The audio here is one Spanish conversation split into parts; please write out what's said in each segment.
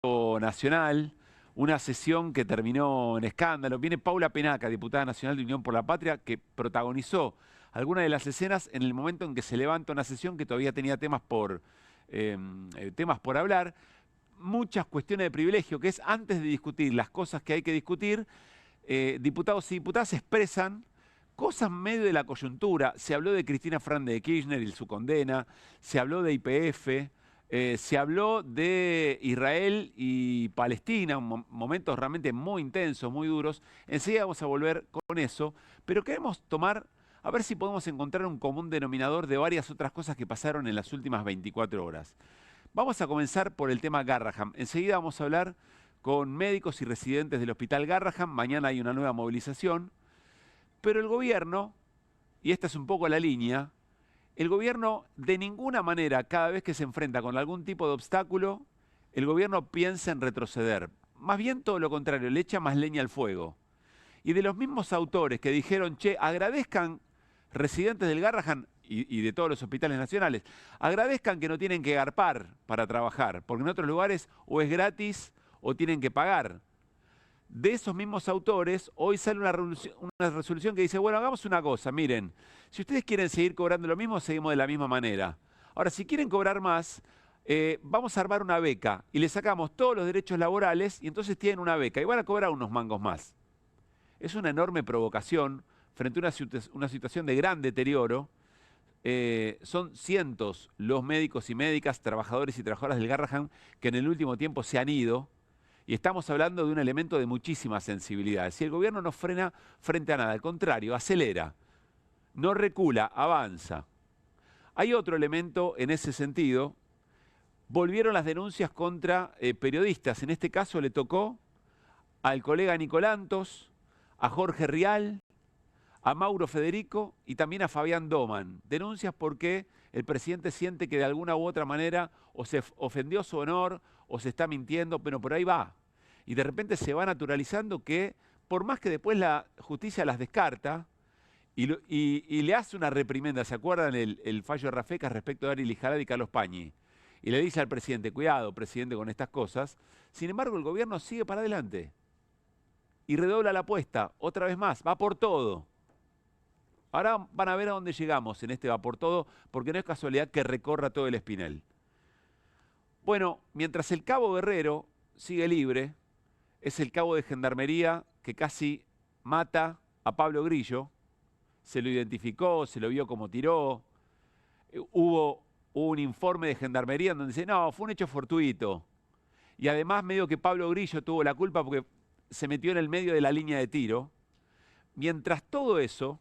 Nacional, una sesión que terminó en escándalo. Viene Paula Penaca, diputada nacional de Unión por la Patria, que protagonizó algunas de las escenas en el momento en que se levanta una sesión que todavía tenía temas por hablar, muchas cuestiones de privilegio, que es antes de discutir las cosas que hay que discutir, diputados y diputadas expresan cosas medio de la coyuntura. Se habló de Cristina Fernández de Kirchner y su condena, se habló de YPF, se habló de Israel y Palestina, momentos realmente muy intensos, muy duros. Enseguida vamos a volver con eso, pero queremos a ver si podemos encontrar un común denominador de varias otras cosas que pasaron en las últimas 24 horas. Vamos a comenzar por el tema Garrahan. Enseguida vamos a hablar con médicos y residentes del Hospital Garrahan. Mañana hay una nueva movilización. Pero el gobierno, y esta es un poco la línea, el gobierno de ninguna manera, cada vez que se enfrenta con algún tipo de obstáculo, el gobierno piensa en retroceder. Más bien todo lo contrario, le echa más leña al fuego. Y de los mismos autores que dijeron, che, agradezcan residentes del Garrahan y de todos los hospitales nacionales, agradezcan que no tienen que garpar para trabajar, porque en otros lugares o es gratis o tienen que pagar. De esos mismos autores, hoy sale una resolución que dice, bueno, hagamos una cosa, miren, si ustedes quieren seguir cobrando lo mismo, seguimos de la misma manera. Ahora, si quieren cobrar más, vamos a armar una beca y le sacamos todos los derechos laborales y entonces tienen una beca y van a cobrar unos mangos más. Es una enorme provocación frente a una situación de gran deterioro. Son cientos los médicos y médicas, trabajadores y trabajadoras del Garrahan que en el último tiempo se han ido. Y estamos hablando de un elemento de muchísima sensibilidad. Si el gobierno no frena frente a nada, al contrario, acelera, no recula, avanza. Hay otro elemento en ese sentido. Volvieron las denuncias contra periodistas. En este caso le tocó al colega Nicolantos, a Jorge Rial, a Mauro Federico y también a Fabián Doman. Denuncias porque el presidente siente que de alguna u otra manera o se ofendió su honor o se está mintiendo, pero por ahí va. Y de repente se va naturalizando que, por más que después la justicia las descarta y le hace una reprimenda, ¿se acuerdan el fallo de Rafecas respecto de Ari Lijarad y Carlos Pañi? Y le dice al presidente, cuidado, presidente, con estas cosas. Sin embargo, el gobierno sigue para adelante y redobla la apuesta, otra vez más, va por todo. Ahora van a ver a dónde llegamos en este va por todo, porque no es casualidad que recorra todo el Espinel. Bueno, mientras el cabo Guerrero sigue libre, es el cabo de Gendarmería que casi mata a Pablo Grillo. Se lo identificó, se lo vio como tiró. Hubo un informe de Gendarmería en donde dice, no, fue un hecho fortuito. Y además medio que Pablo Grillo tuvo la culpa porque se metió en el medio de la línea de tiro. Mientras todo eso,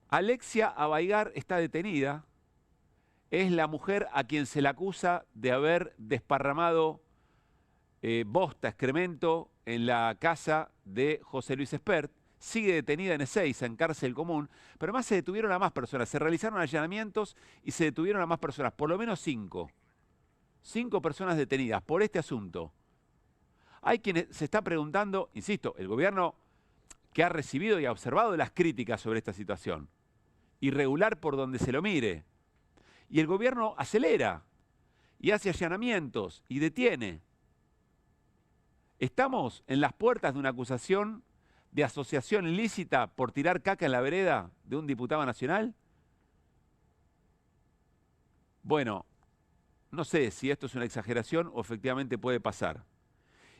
Alexia Abaigar está detenida. Es la mujer a quien se le acusa de haber desparramado bosta, excremento en la casa de José Luis Espert. Sigue detenida en Ezeiza, en cárcel común, pero además se detuvieron a más personas. Se realizaron allanamientos y se detuvieron a más personas, por lo menos 5. 5 personas detenidas por este asunto. Hay quien se está preguntando, insisto, el gobierno que ha recibido y ha observado las críticas sobre esta situación. Irregular por donde se lo mire. Y el gobierno acelera y hace allanamientos y detiene. ¿Estamos en las puertas de una acusación de asociación ilícita por tirar caca en la vereda de un diputado nacional? Bueno, no sé si esto es una exageración o efectivamente puede pasar.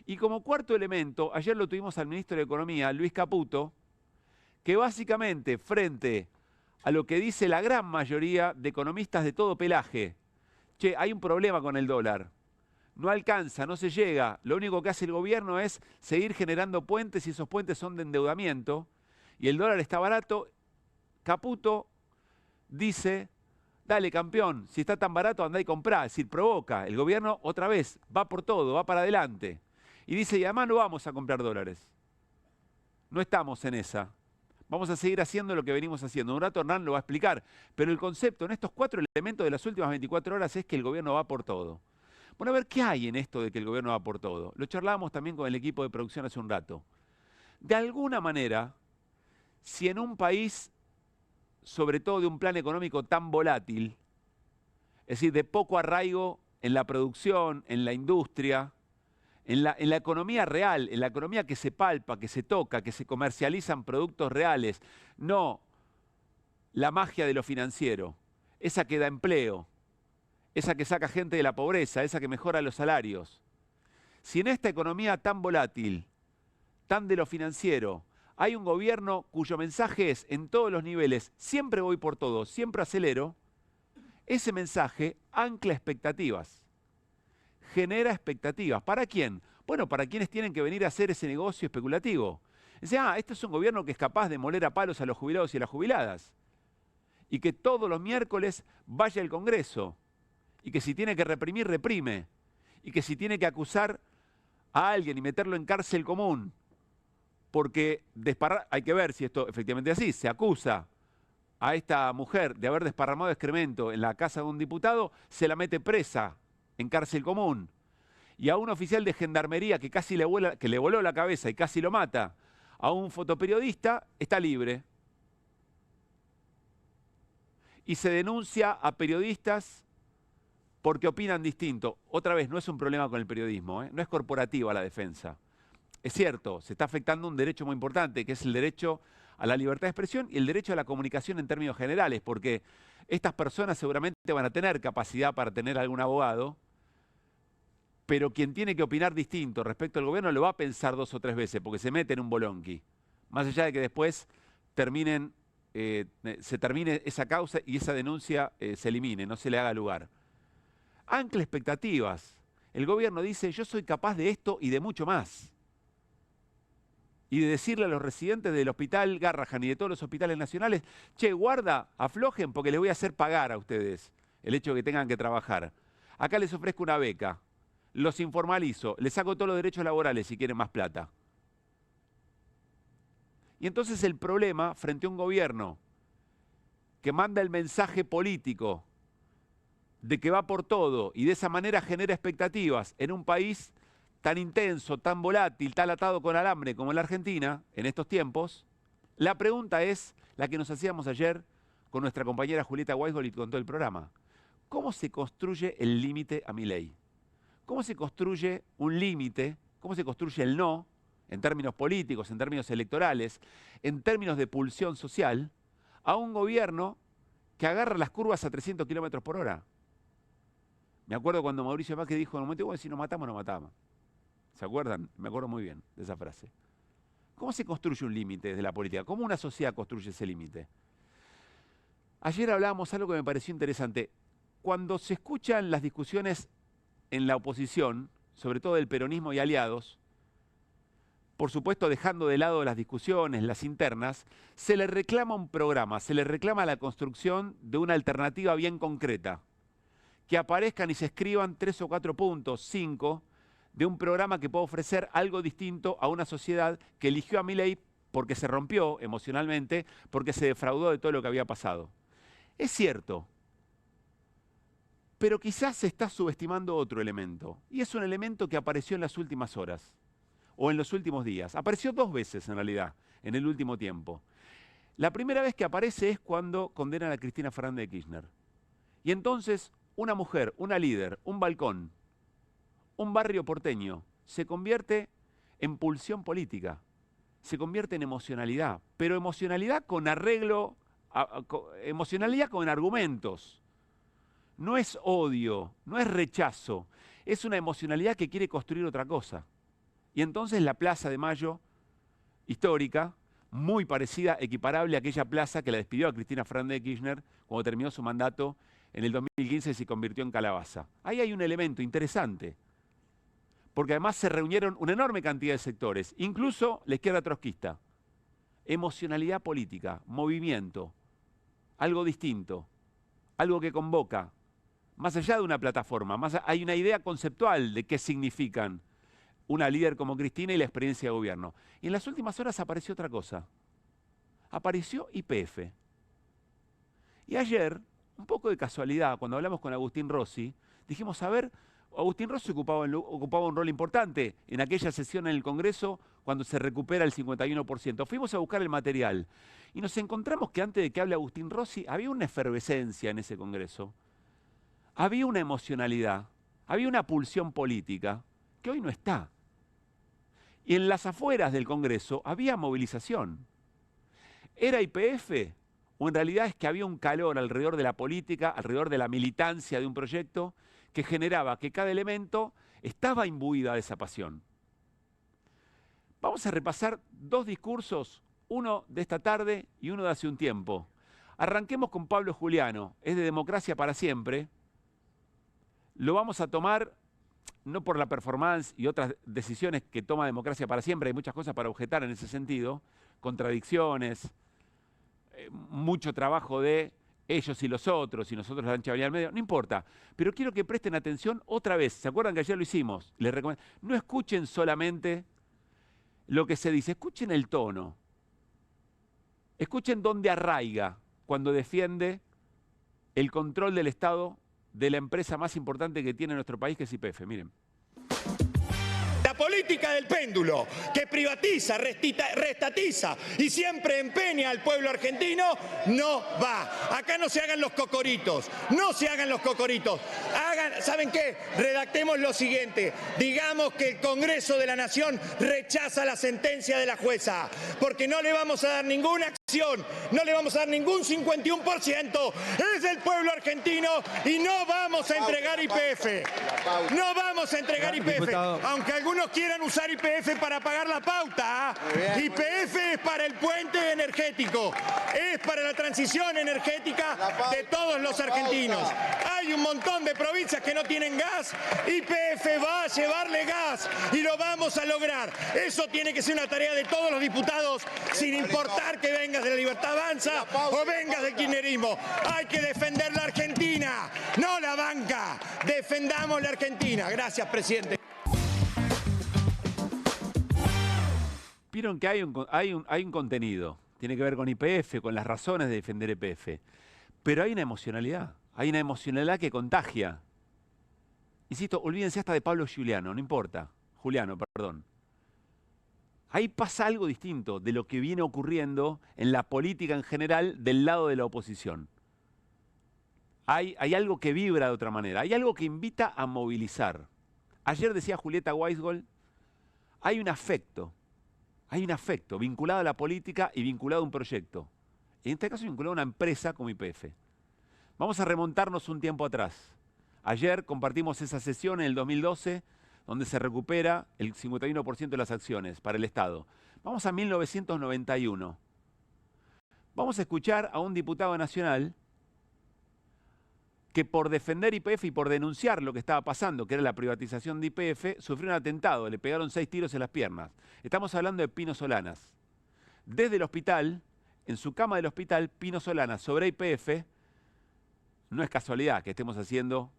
Y como cuarto elemento, ayer lo tuvimos al ministro de Economía, Luis Caputo, que básicamente frente a lo que dice la gran mayoría de economistas de todo pelaje, che, hay un problema con el dólar. No alcanza, no se llega. Lo único que hace el gobierno es seguir generando puentes y esos puentes son de endeudamiento. Y el dólar está barato. Caputo dice, dale campeón, si está tan barato andá y comprá. Es decir, provoca. El gobierno otra vez va por todo, va para adelante. Y dice, y además no vamos a comprar dólares. No estamos en esa. Vamos a seguir haciendo lo que venimos haciendo. Un rato Hernán lo va a explicar. Pero el concepto en estos 4 elementos de las últimas 24 horas es que el gobierno va por todo. Bueno, a ver, ¿qué hay en esto de que el gobierno va por todo? Lo charlábamos también con el equipo de producción hace un rato. De alguna manera, si en un país, sobre todo de un plan económico tan volátil, es decir, de poco arraigo en la producción, en la industria, en la economía real, en la economía que se palpa, que se toca, que se comercializan productos reales, no la magia de lo financiero, esa que da empleo, esa que saca gente de la pobreza, esa que mejora los salarios. Si en esta economía tan volátil, tan de lo financiero, hay un gobierno cuyo mensaje es, en todos los niveles, siempre voy por todo, siempre acelero, ese mensaje ancla expectativas, genera expectativas. ¿Para quién? Bueno, para quienes tienen que venir a hacer ese negocio especulativo. Dice, este es un gobierno que es capaz de moler a palos a los jubilados y a las jubiladas. Y que todos los miércoles vaya al Congreso. Y que si tiene que reprimir, reprime. Y que si tiene que acusar a alguien y meterlo en cárcel común, porque hay que ver si esto efectivamente es así, se acusa a esta mujer de haber desparramado excremento en la casa de un diputado, se la mete presa en cárcel común. Y a un oficial de gendarmería que casi le voló la cabeza y casi lo mata, a un fotoperiodista, está libre. Y se denuncia a periodistas porque opinan distinto. Otra vez, no es un problema con el periodismo, no es corporativa la defensa. Es cierto, se está afectando un derecho muy importante, que es el derecho a la libertad de expresión y el derecho a la comunicación en términos generales, porque estas personas seguramente van a tener capacidad para tener algún abogado, pero quien tiene que opinar distinto respecto al gobierno lo va a pensar 2 o 3 veces, porque se mete en un bolonqui. Más allá de que después se termine esa causa y esa denuncia se elimine, no se le haga lugar. Ancla expectativas. El gobierno dice, yo soy capaz de esto y de mucho más. Y de decirle a los residentes del hospital Garrahan y de todos los hospitales nacionales, che, guarda, aflojen porque les voy a hacer pagar a ustedes el hecho de que tengan que trabajar. Acá les ofrezco una beca, los informalizo, les saco todos los derechos laborales si quieren más plata. Y entonces el problema frente a un gobierno que manda el mensaje político de que va por todo y de esa manera genera expectativas en un país tan intenso, tan volátil, tan atado con alambre como en la Argentina, en estos tiempos, la pregunta es la que nos hacíamos ayer con nuestra compañera Julieta Weisgold y con todo el programa. ¿Cómo se construye el límite a Milei? ¿Cómo se construye un límite? ¿Cómo se construye el no, en términos políticos, en términos electorales, en términos de pulsión social, a un gobierno que agarra las curvas a 300 kilómetros por hora? Me acuerdo cuando Mauricio Macri dijo, en un momento, bueno, si nos matamos, nos matamos. ¿Se acuerdan? Me acuerdo muy bien de esa frase. ¿Cómo se construye un límite desde la política? ¿Cómo una sociedad construye ese límite? Ayer hablábamos algo que me pareció interesante. Cuando se escuchan las discusiones en la oposición, sobre todo del peronismo y aliados, por supuesto dejando de lado las discusiones, las internas, se le reclama un programa, se le reclama la construcción de una alternativa bien concreta. Que aparezcan y se escriban 3 o 4 puntos, 5, de un programa que pueda ofrecer algo distinto a una sociedad que eligió a Milei porque se rompió emocionalmente, porque se defraudó de todo lo que había pasado. Es cierto, pero quizás se está subestimando otro elemento, y es un elemento que apareció en las últimas horas, o en los últimos días. Apareció 2 veces en realidad, en el último tiempo. La primera vez que aparece es cuando condenan a Cristina Fernández de Kirchner. Y entonces una mujer, una líder, un balcón, un barrio porteño, se convierte en pulsión política, se convierte en emocionalidad, pero emocionalidad con arreglo, emocionalidad con argumentos. No es odio, no es rechazo, es una emocionalidad que quiere construir otra cosa. Y entonces la Plaza de Mayo, histórica, muy parecida, equiparable a aquella plaza que la despidió a Cristina Fernández de Kirchner cuando terminó su mandato en el 2015 y se convirtió en calabaza. Ahí hay un elemento interesante, porque además se reunieron una enorme cantidad de sectores, incluso la izquierda trotskista. Emocionalidad política, movimiento, algo distinto, algo que convoca, más allá de una plataforma, hay una idea conceptual de qué significan una líder como Cristina y la experiencia de gobierno. Y en las últimas horas apareció otra cosa. Apareció YPF. Y ayer, un poco de casualidad, cuando hablamos con Agustín Rossi, dijimos, a ver, Agustín Rossi ocupaba un rol importante en aquella sesión en el Congreso cuando se recupera el 51%. Fuimos a buscar el material y nos encontramos que antes de que hable Agustín Rossi había una efervescencia en ese Congreso. Había una emocionalidad. había una pulsión política que hoy no está. Y en las afueras del Congreso había movilización. ¿Era YPF? ¿O en realidad es que había un calor alrededor de la política, alrededor de la militancia de un proyecto, que generaba que cada elemento estaba imbuida de esa pasión? Vamos a repasar dos discursos, uno de esta tarde y uno de hace un tiempo. Arranquemos con Pablo Juliano, es de Democracia para Siempre. Lo vamos a tomar no por la performance y otras decisiones que toma Democracia para Siempre, hay muchas cosas para objetar en ese sentido, contradicciones, mucho trabajo de ellos y los otros, y nosotros la ancha al medio, no importa. Pero quiero que presten atención otra vez. ¿Se acuerdan que ayer lo hicimos? Les recomiendo. No escuchen solamente lo que se dice, escuchen el tono. Escuchen dónde arraiga cuando defiende el control del Estado de la empresa más importante que tiene nuestro país, que es YPF. Miren. La política del péndulo, que privatiza, restatiza y siempre empeña al pueblo argentino, no va. Acá no se hagan los cocoritos, no se hagan los cocoritos. ¿Saben qué? Redactemos lo siguiente. Digamos que el Congreso de la Nación rechaza la sentencia de la jueza, porque no le vamos a dar ninguna acción, no le vamos a dar ningún 51%. Es el pueblo argentino y no vamos a entregar YPF. No vamos a entregar YPF, aunque algunos quieran usar YPF para pagar la pauta. YPF es para el puente energético, es para la transición energética de todos los argentinos. Hay un montón de provincias que no tienen gas, YPF va a llevarle gas y lo vamos a lograr. Eso tiene que ser una tarea de todos los diputados, sin importar que vengas de la Libertad Avanza o vengas del kirchnerismo. Hay que defender la Argentina, no la banca. Defendamos la Argentina. Gracias, presidente. Vieron que hay un contenido, tiene que ver con YPF, con las razones de defender YPF, pero hay una emocionalidad que contagia. Insisto, olvídense hasta de Pablo Juliano, no importa, Juliano, perdón. Ahí pasa algo distinto de lo que viene ocurriendo en la política en general del lado de la oposición. Hay algo que vibra de otra manera, hay algo que invita a movilizar. Ayer decía Julieta Weisgold, hay un afecto vinculado a la política y vinculado a un proyecto. En este caso vinculado a una empresa como YPF. Vamos a remontarnos un tiempo atrás. Ayer compartimos esa sesión en el 2012, donde se recupera el 51% de las acciones para el Estado. Vamos a 1991. Vamos a escuchar a un diputado nacional que por defender YPF y por denunciar lo que estaba pasando, que era la privatización de YPF, sufrió un atentado, le pegaron 6 tiros en las piernas. Estamos hablando de Pino Solanas. Desde el hospital, en su cama del hospital, Pino Solanas, sobre YPF, no es casualidad que estemos haciendo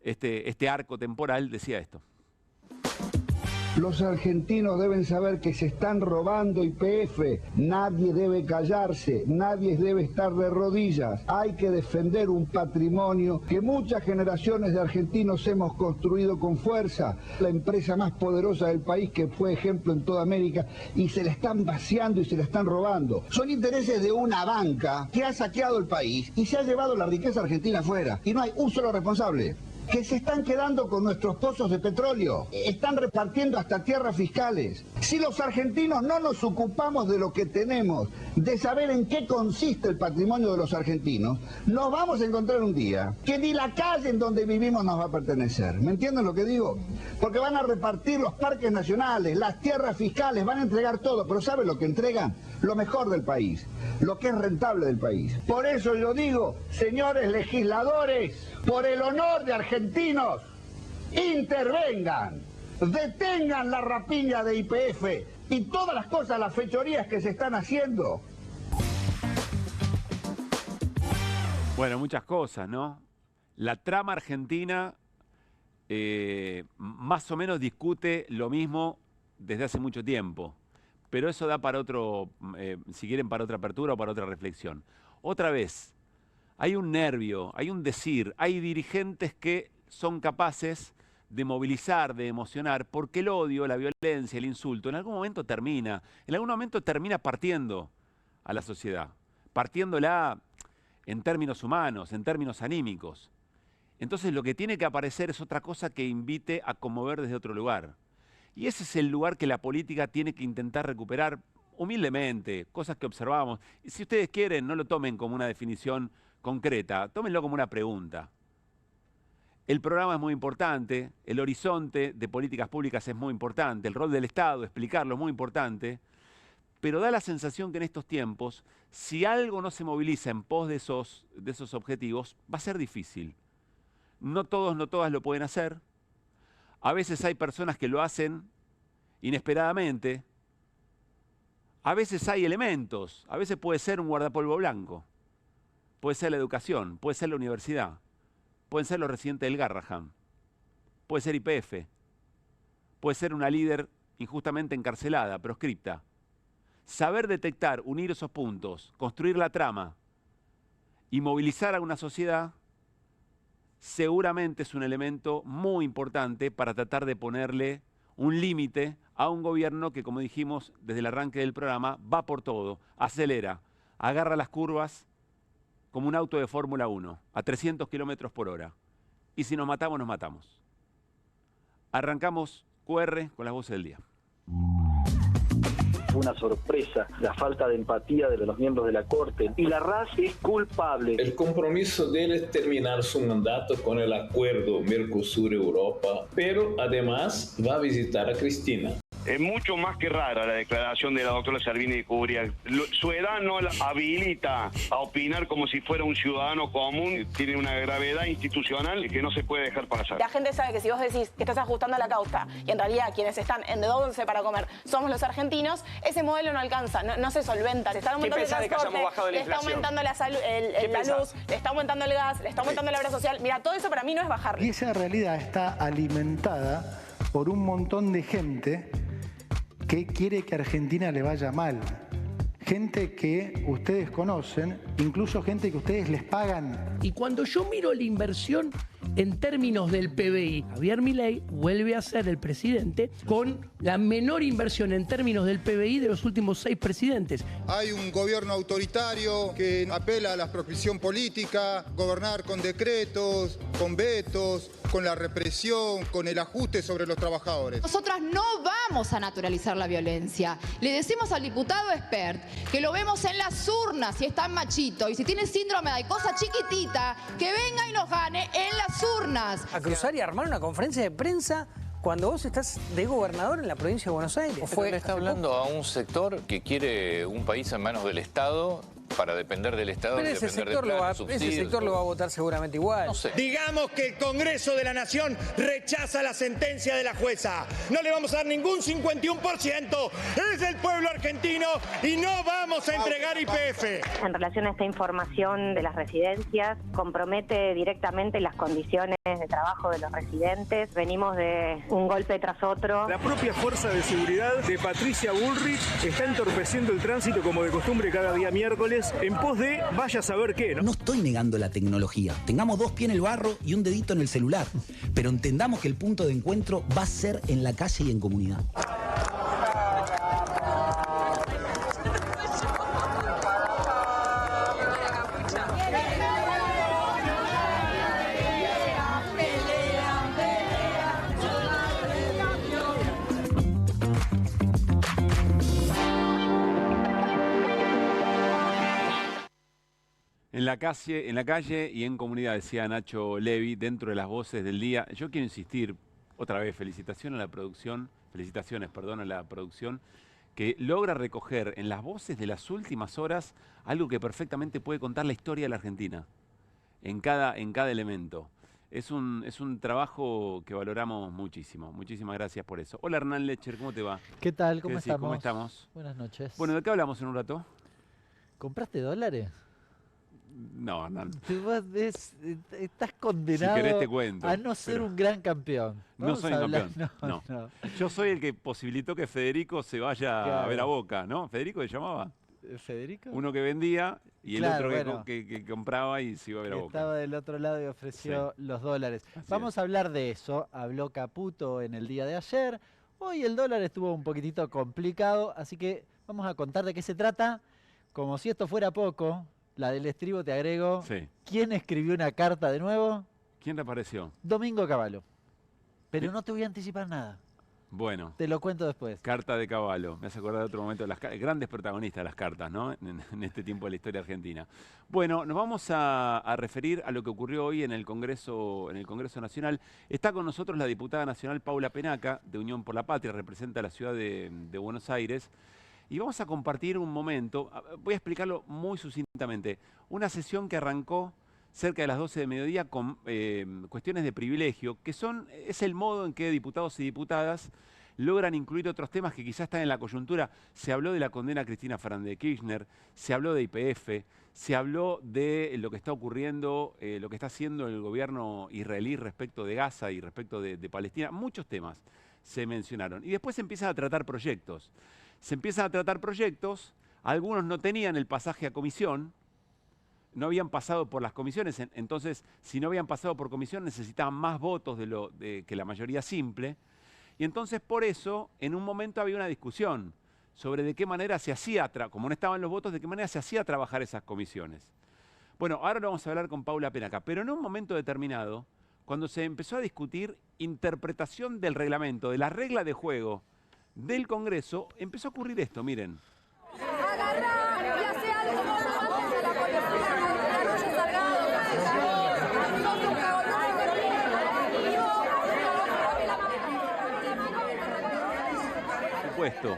este arco temporal, decía esto. Los argentinos deben saber que se están robando YPF. Nadie debe callarse, nadie debe estar de rodillas. Hay que defender un patrimonio que muchas generaciones de argentinos hemos construido con fuerza. La empresa más poderosa del país, que fue ejemplo en toda América, y se la están vaciando y se la están robando. Son intereses de una banca que ha saqueado el país y se ha llevado la riqueza argentina afuera. Y no hay un solo responsable. Que se están quedando con nuestros pozos de petróleo, están repartiendo hasta tierras fiscales. Si los argentinos no nos ocupamos de lo que tenemos, de saber en qué consiste el patrimonio de los argentinos, nos vamos a encontrar un día que ni la calle en donde vivimos nos va a pertenecer. ¿Me entienden lo que digo? Porque van a repartir los parques nacionales, las tierras fiscales, van a entregar todo, pero ¿saben lo que entregan? Lo mejor del país, lo que es rentable del país. Por eso yo digo, señores legisladores, por el honor de argentinos, intervengan, detengan la rapiña de YPF y todas las cosas, las fechorías que se están haciendo. Bueno, muchas cosas, ¿no? La trama argentina más o menos discute lo mismo desde hace mucho tiempo. Pero eso da para otro, si quieren, para otra apertura o para otra reflexión. Otra vez, hay un nervio, hay un decir, hay dirigentes que son capaces de movilizar, de emocionar, porque el odio, la violencia, el insulto, en algún momento termina partiendo a la sociedad, partiéndola en términos humanos, en términos anímicos. Entonces lo que tiene que aparecer es otra cosa que invite a conmover desde otro lugar. Y ese es el lugar que la política tiene que intentar recuperar humildemente, cosas que observamos. Y si ustedes quieren, no lo tomen como una definición concreta, tómenlo como una pregunta. El programa es muy importante, el horizonte de políticas públicas es muy importante, el rol del Estado, explicarlo es muy importante, pero da la sensación que en estos tiempos, si algo no se moviliza en pos de esos objetivos, va a ser difícil. No todos, no todas lo pueden hacer. A veces hay personas que lo hacen inesperadamente. A veces hay elementos. A veces puede ser un guardapolvo blanco. Puede ser la educación. Puede ser la universidad. Pueden ser los residentes del Garrahan. Puede ser YPF. Puede ser una líder injustamente encarcelada, proscripta. Saber detectar, unir esos puntos, construir la trama y movilizar a una sociedad seguramente es un elemento muy importante para tratar de ponerle un límite a un gobierno que, como dijimos desde el arranque del programa, va por todo, acelera, agarra las curvas como un auto de Fórmula 1, a 300 kilómetros por hora. Y si nos matamos, nos matamos. Arrancamos QR con las voces del día. Fue una sorpresa la falta de empatía de los miembros de la Corte, y la RAS es culpable. El compromiso de él es terminar su mandato con el acuerdo Mercosur-Europa, pero además va a visitar a Cristina. Es mucho más que rara la declaración de la doctora Servini de Cubría. Su edad no la habilita a opinar como si fuera un ciudadano común. Tiene una gravedad institucional que no se puede dejar pasar. La gente sabe que si vos decís que estás ajustando a la causa y en realidad quienes están en de 11 para comer somos los argentinos, ese modelo no alcanza, no se solventa. Le está aumentando el transporte, le está aumentando la luz, le está aumentando el gas, le está aumentando la obra social. Mira, todo eso para mí no es bajar. Y esa realidad está alimentada por un montón de gente que quiere que a Argentina le vaya mal. Gente que ustedes conocen, incluso gente que ustedes les pagan. Y cuando yo miro la inversión en términos del PBI, Javier Milei vuelve a ser el presidente con la menor inversión en términos del PBI de los últimos 6 presidentes. Hay un gobierno autoritario que apela a la proscripción política, gobernar con decretos, con vetos, con la represión, con el ajuste sobre los trabajadores. Nosotras no vamos a naturalizar la violencia. Le decimos al diputado Espert que lo vemos en las urnas si es tan machito y si tiene síndrome de cosa chiquitita, que venga y nos gane en las urnas. A cruzar y armar una conferencia de prensa cuando vos estás de gobernador en la provincia de Buenos Aires. Le está hablando a un sector que quiere un país en manos del Estado para depender del Estado. Pero y ese depender sector lo va a votar seguramente igual. No sé. Digamos que el Congreso de la Nación rechaza la sentencia de la jueza. No le vamos a dar ningún 51%. Es el pueblo argentino y no vamos a entregar YPF. En relación a esta información de las residencias, compromete directamente las condiciones de trabajo de los residentes. Venimos de un golpe tras otro. La propia fuerza de seguridad de Patricia Bullrich está entorpeciendo el tránsito como de costumbre cada día miércoles en pos de vaya a saber qué, ¿no? No estoy negando la tecnología. Tengamos 2 pies en el barro y un dedito en el celular. Pero entendamos que el punto de encuentro va a ser en la calle y en comunidad. En la calle y en comunidad, decía Nacho Levi, dentro de las voces del día. Yo quiero insistir, otra vez, felicitaciones a la producción, que logra recoger en las voces de las últimas horas algo que perfectamente puede contar la historia de la Argentina, en cada elemento. Es un trabajo que valoramos muchísimo. Muchísimas gracias por eso. Hola Hernán Lecher, ¿cómo te va? ¿Qué tal? ¿Cómo decís? estamos? ¿Cómo estamos? Buenas noches. Bueno, ¿de qué hablamos en un rato? ¿Compraste dólares? No, Hernán. Estás condenado si querés te cuento, a no ser un gran campeón. No soy un campeón. No. Yo soy el que posibilitó que Federico se vaya a ver a Boca, ¿no? ¿Federico se llamaba? ¿Federico? Uno que vendía y el otro que compraba y se iba a ver a Boca. Estaba del otro lado y ofreció los dólares. Vamos a hablar de eso. Habló Caputo en el día de ayer. Hoy el dólar estuvo un poquitito complicado, así que vamos a contar de qué se trata. Como si esto fuera poco, la del estribo te agrego. Sí. ¿Quién escribió una carta de nuevo? ¿Quién reapareció? Domingo Cavallo. Pero no te voy a anticipar nada. Bueno. Te lo cuento después. Carta de Cavallo. Me hace acordar de otro momento de las grandes protagonistas de las cartas, ¿no? En este tiempo de la historia argentina. Bueno, nos vamos a referir a lo que ocurrió hoy en el Congreso Nacional. Está con nosotros la diputada nacional Paula Penaca, de Unión por la Patria, representa a la ciudad de Buenos Aires. Y vamos a compartir un momento, voy a explicarlo muy sucintamente. Una sesión que arrancó cerca de las 12 de mediodía con cuestiones de privilegio, que es el modo en que diputados y diputadas logran incluir otros temas que quizás están en la coyuntura. Se habló de la condena a Cristina Fernández de Kirchner, se habló de YPF, se habló de lo que está ocurriendo, lo que está haciendo el gobierno israelí respecto de Gaza y respecto de Palestina. Muchos temas se mencionaron. Y después se empiezan a tratar proyectos. Algunos no tenían el pasaje a comisión, no habían pasado por las comisiones, entonces si no habían pasado por comisión necesitaban más votos que la mayoría simple. Y entonces por eso en un momento había una discusión sobre de qué manera se hacía, como no estaban los votos, de qué manera se hacía trabajar esas comisiones. Bueno, ahora lo vamos a hablar con Paula Penaca, pero en un momento determinado, cuando se empezó a discutir interpretación del reglamento, de la regla de juego del Congreso, empezó a ocurrir esto, miren. Supuesto.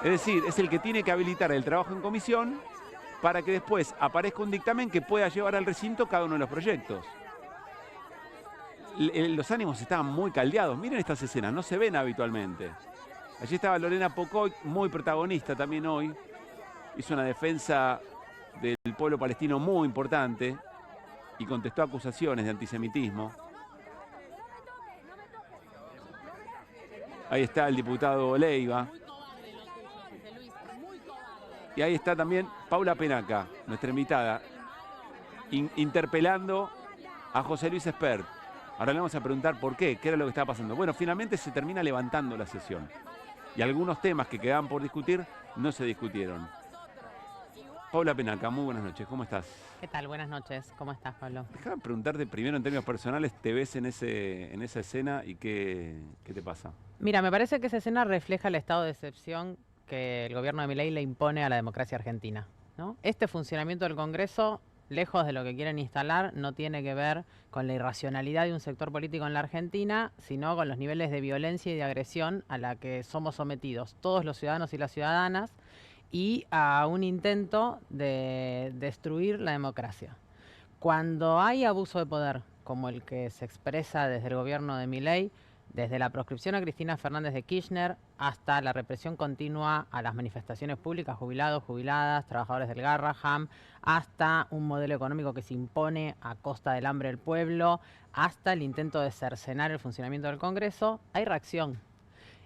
Es decir, es el que tiene que habilitar el trabajo en comisión para que después aparezca un dictamen que pueda llevar al recinto cada uno de los proyectos. Los ánimos estaban muy caldeados. Miren estas escenas, no se ven habitualmente. Allí estaba Lorena Pocoy, muy protagonista también hoy. Hizo una defensa del pueblo palestino muy importante y contestó acusaciones de antisemitismo. Ahí está el diputado Leiva. Y ahí está también Paula Penaca, nuestra invitada, interpelando a José Luis Espert. Ahora le vamos a preguntar por qué era lo que estaba pasando. Bueno, finalmente se termina levantando la sesión. Y algunos temas que quedaban por discutir no se discutieron. Paula Penaca, muy buenas noches, ¿cómo estás? ¿Qué tal? Buenas noches, ¿cómo estás, Pablo? Déjame preguntarte primero en términos personales, ¿te ves en esa escena y qué te pasa? Mira, me parece que esa escena refleja el estado de excepción que el gobierno de Milei le impone a la democracia argentina, ¿no? Este funcionamiento del Congreso, lejos de lo que quieren instalar, no tiene que ver con la irracionalidad de un sector político en la Argentina, sino con los niveles de violencia y de agresión a la que somos sometidos todos los ciudadanos y las ciudadanas, y a un intento de destruir la democracia. Cuando hay abuso de poder, como el que se expresa desde el gobierno de Milei, desde la proscripción a Cristina Fernández de Kirchner hasta la represión continua a las manifestaciones públicas, jubilados, jubiladas, trabajadores del Garraham, hasta un modelo económico que se impone a costa del hambre del pueblo, hasta el intento de cercenar el funcionamiento del Congreso, hay reacción.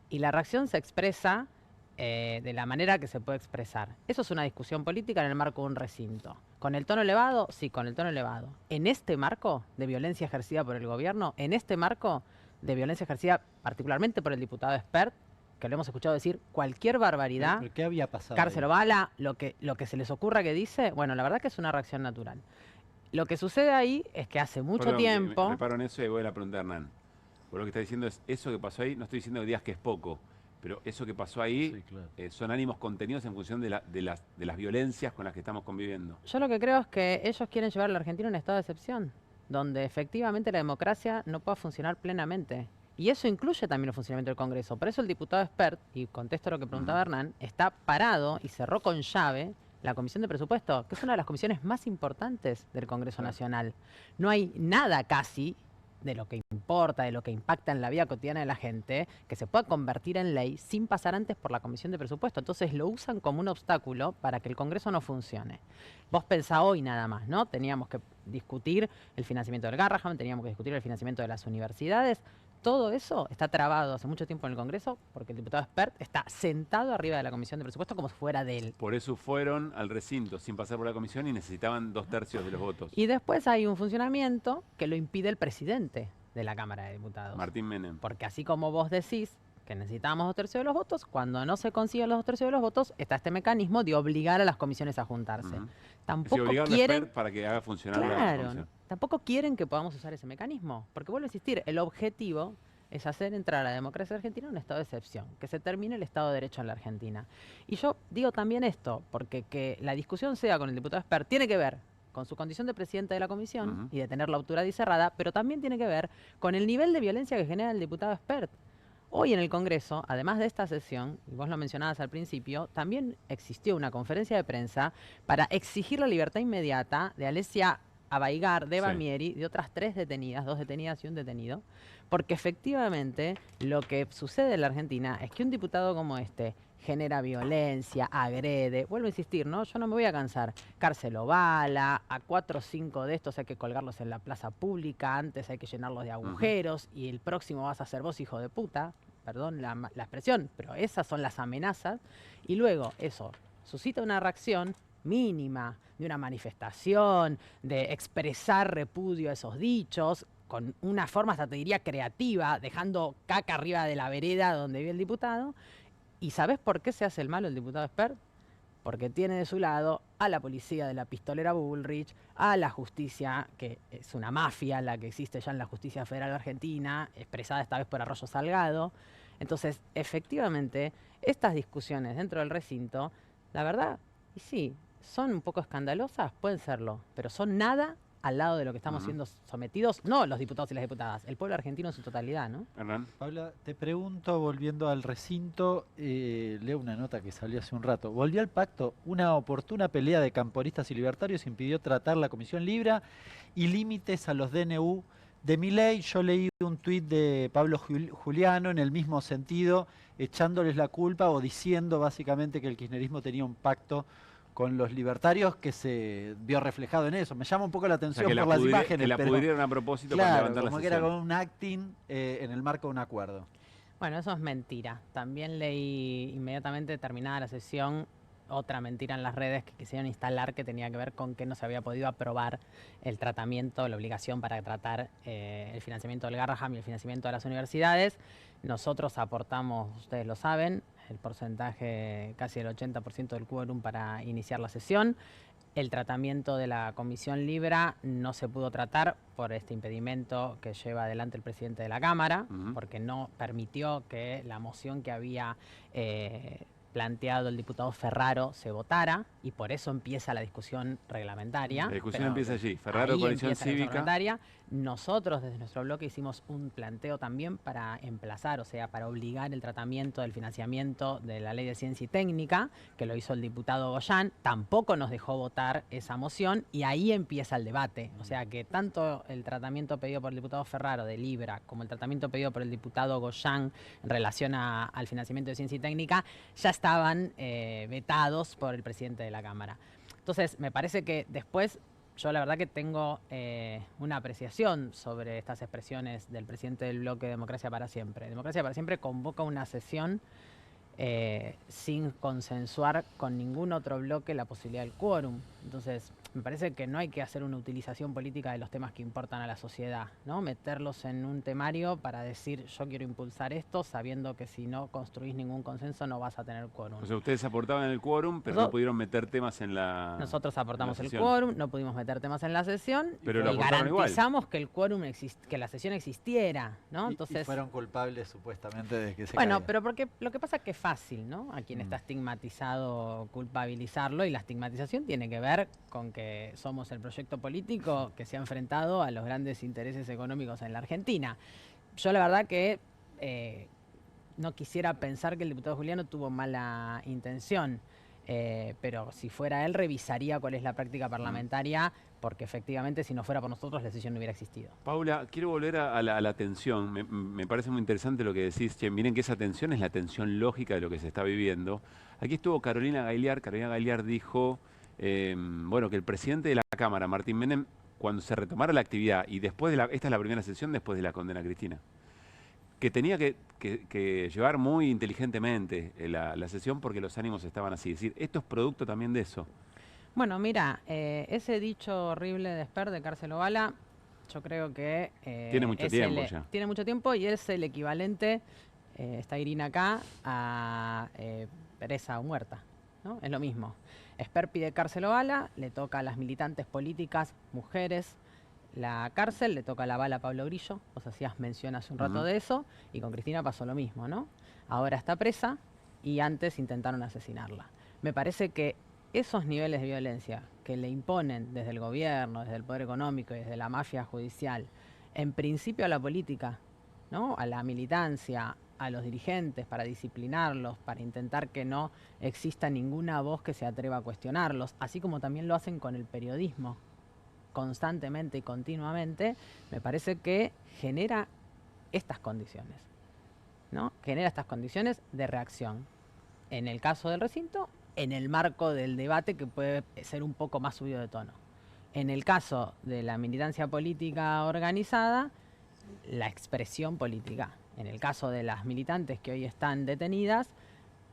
Y la reacción se expresa de la manera que se puede expresar. Eso es una discusión política en el marco de un recinto. ¿Con el tono elevado? Sí, con el tono elevado. En este marco de violencia ejercida por el gobierno, en este marco de violencia ejercida particularmente por el diputado Espert, que lo hemos escuchado decir cualquier barbaridad. ¿Pero qué había pasado? Cárcel o bala, lo que se les ocurra que dice, bueno, la verdad que es una reacción natural. Lo que sucede ahí es que hace mucho tiempo... Me reparo en eso y voy a la pregunta, Hernán. Por lo que está diciendo es eso que pasó ahí, no estoy diciendo que digas que es poco, pero eso que pasó ahí sí, claro. Son ánimos contenidos en función de las violencias con las que estamos conviviendo. Yo lo que creo es que ellos quieren llevar a la Argentina a un estado de excepción, donde efectivamente la democracia no pueda funcionar plenamente. Y eso incluye también el funcionamiento del Congreso. Por eso el diputado Espert, y contesto lo que preguntaba Hernán, está parado y cerró con llave la Comisión de Presupuesto, que es una de las comisiones más importantes del Congreso Nacional. No hay nada casi de lo que importa, de lo que impacta en la vida cotidiana de la gente, que se pueda convertir en ley sin pasar antes por la Comisión de Presupuesto. Entonces lo usan como un obstáculo para que el Congreso no funcione. Vos pensá hoy nada más, ¿no? Teníamos que discutir el financiamiento del Garraham, teníamos que discutir el financiamiento de las universidades. Todo eso está trabado hace mucho tiempo en el Congreso porque el diputado Espert está sentado arriba de la Comisión de Presupuesto como si fuera de él. Por eso fueron al recinto sin pasar por la comisión y necesitaban 2/3 de los votos. Y después hay un funcionamiento que lo impide el presidente de la Cámara de Diputados. Martín Menem. Porque así como vos decís que necesitábamos 2/3 de los votos. Cuando no se consiguen los 2/3 de los votos, está este mecanismo de obligar a las comisiones a juntarse. Tampoco quieren para que haga funcionar la comisión. Tampoco quieren que podamos usar ese mecanismo, porque vuelvo a insistir, el objetivo es hacer entrar a la democracia argentina en un estado de excepción, que se termine el Estado de Derecho en la Argentina. Y yo digo también esto, porque que la discusión sea con el diputado Espert tiene que ver con su condición de presidente de la comisión y de tener la autoridad cerrada, pero también tiene que ver con el nivel de violencia que genera el diputado Espert. Hoy en el Congreso, además de esta sesión, y vos lo mencionabas al principio, también existió una conferencia de prensa para exigir la libertad inmediata de Alessia Abaigar, de Eva Mieri, de otras 3 detenidas, 2 detenidas y un detenido, porque efectivamente lo que sucede en la Argentina es que un diputado como este genera violencia, agrede, vuelvo a insistir, ¿no? Yo no me voy a cansar, cárcel o bala, a 4 o 5 de estos hay que colgarlos en la plaza pública, antes hay que llenarlos de agujeros y el próximo vas a ser vos, hijo de puta, perdón la expresión, pero esas son las amenazas, y luego eso suscita una reacción mínima, de una manifestación, de expresar repudio a esos dichos, con una forma, hasta te diría, creativa, dejando caca arriba de la vereda donde vive el diputado. ¿Y sabés por qué se hace el malo el diputado Espert? Porque tiene de su lado a la policía de la pistolera Bullrich, a la justicia, que es una mafia la que existe ya en la justicia federal argentina, expresada esta vez por Arroyo Salgado. Entonces, efectivamente, estas discusiones dentro del recinto, la verdad, y sí, son un poco escandalosas, pueden serlo, pero son nada al lado de lo que estamos siendo sometidos, no los diputados y las diputadas, el pueblo argentino en su totalidad, ¿no? Hernán. Paula, te pregunto, volviendo al recinto, leo una nota que salió hace un rato. Volvió al pacto una oportuna pelea de camporistas y libertarios, impidió tratar la Comisión Libra y límites a los DNU de Milei. Yo leí un tuit de Pablo Juliano en el mismo sentido, echándoles la culpa o diciendo básicamente que el kirchnerismo tenía un pacto con los libertarios que se vio reflejado en eso. Me llama un poco la atención por las imágenes. Que la pudrieron a propósito para claro, levantar la como que sesión. era como un acting en el marco de un acuerdo. Bueno, eso es mentira. También leí inmediatamente terminada la sesión otra mentira en las redes que quisieron instalar que tenía que ver con que no se había podido aprobar el tratamiento, la obligación para tratar el financiamiento del Garrahan y el financiamiento de las universidades. Nosotros aportamos, ustedes lo saben, el porcentaje casi el 80% del quórum para iniciar la sesión. El tratamiento de la Comisión Libra no se pudo tratar por este impedimento que lleva adelante el presidente de la Cámara, porque no permitió que la moción que había planteado el diputado Ferraro se votara, y por eso empieza la discusión reglamentaria. La discusión empieza allí, Ferraro, Coalición Cívica. Nosotros desde nuestro bloque hicimos un planteo también para emplazar, o sea, para obligar el tratamiento del financiamiento de la Ley de Ciencia y Técnica, que lo hizo el diputado Goyán. Tampoco nos dejó votar esa moción y ahí empieza el debate. O sea que tanto el tratamiento pedido por el diputado Ferraro de Libra como el tratamiento pedido por el diputado Goyán en relación al financiamiento de Ciencia y Técnica ya estaban vetados por el presidente de la Cámara. Entonces, me parece que después yo la verdad que tengo una apreciación sobre estas expresiones del presidente del bloque Democracia para Siempre. Democracia para Siempre convoca una sesión sin consensuar con ningún otro bloque la posibilidad del quórum. Entonces, me parece que no hay que hacer una utilización política de los temas que importan a la sociedad, ¿no? Meterlos en un temario para decir yo quiero impulsar esto, sabiendo que si no construís ningún consenso no vas a tener quórum. O sea, ustedes aportaban el quórum, pero no pudieron meter temas en la Nosotros aportamos el quórum, no pudimos meter temas en la sesión, pero y garantizamos que el quórum que la sesión existiera, ¿no? Entonces, y fueron culpables supuestamente de que se Bueno, caiga. pero porque lo que pasa es que es fácil, ¿no? A quien está estigmatizado culpabilizarlo, y la estigmatización tiene que ver con que somos el proyecto político que se ha enfrentado a los grandes intereses económicos en la Argentina. Yo la verdad que no quisiera pensar que el diputado Juliano tuvo mala intención, pero si fuera él revisaría cuál es la práctica parlamentaria, porque efectivamente si no fuera por nosotros la decisión no hubiera existido. Paula, quiero volver a la tensión. Me parece muy interesante lo que decís. Che, miren que esa tensión es la tensión lógica de lo que se está viviendo. Aquí estuvo Carolina Gagliar. Carolina Gagliar dijo bueno, que el presidente de la Cámara, Martín Menem, cuando se retomara la actividad, y después de esta es la primera sesión después de la condena a Cristina, que tenía que llevar muy inteligentemente la sesión porque los ánimos estaban así. Es decir, esto es producto también de eso. Bueno, mira, ese dicho horrible de Espert, de cárcel o bala, yo creo que tiene mucho tiempo ya. Tiene mucho tiempo y es el equivalente está Irina acá a presa o muerta, ¿no? Es lo mismo. Esper pide cárcel o bala, le toca a las militantes políticas, mujeres, la cárcel, le toca la bala a Pablo Grillo, vos hacías mención hace un rato de eso, y con Cristina pasó lo mismo, ¿no? Ahora está presa y antes intentaron asesinarla. Me parece que esos niveles de violencia que le imponen desde el gobierno, desde el poder económico y desde la mafia judicial, en principio a la política, ¿no? A la militancia, a los dirigentes, para disciplinarlos, para intentar que no exista ninguna voz que se atreva a cuestionarlos, así como también lo hacen con el periodismo, constantemente y continuamente, me parece que genera estas condiciones, ¿no? Genera estas condiciones de reacción. En el caso del recinto, en el marco del debate que puede ser un poco más subido de tono. En el caso de la militancia política organizada, la expresión política. En el caso de las militantes que hoy están detenidas,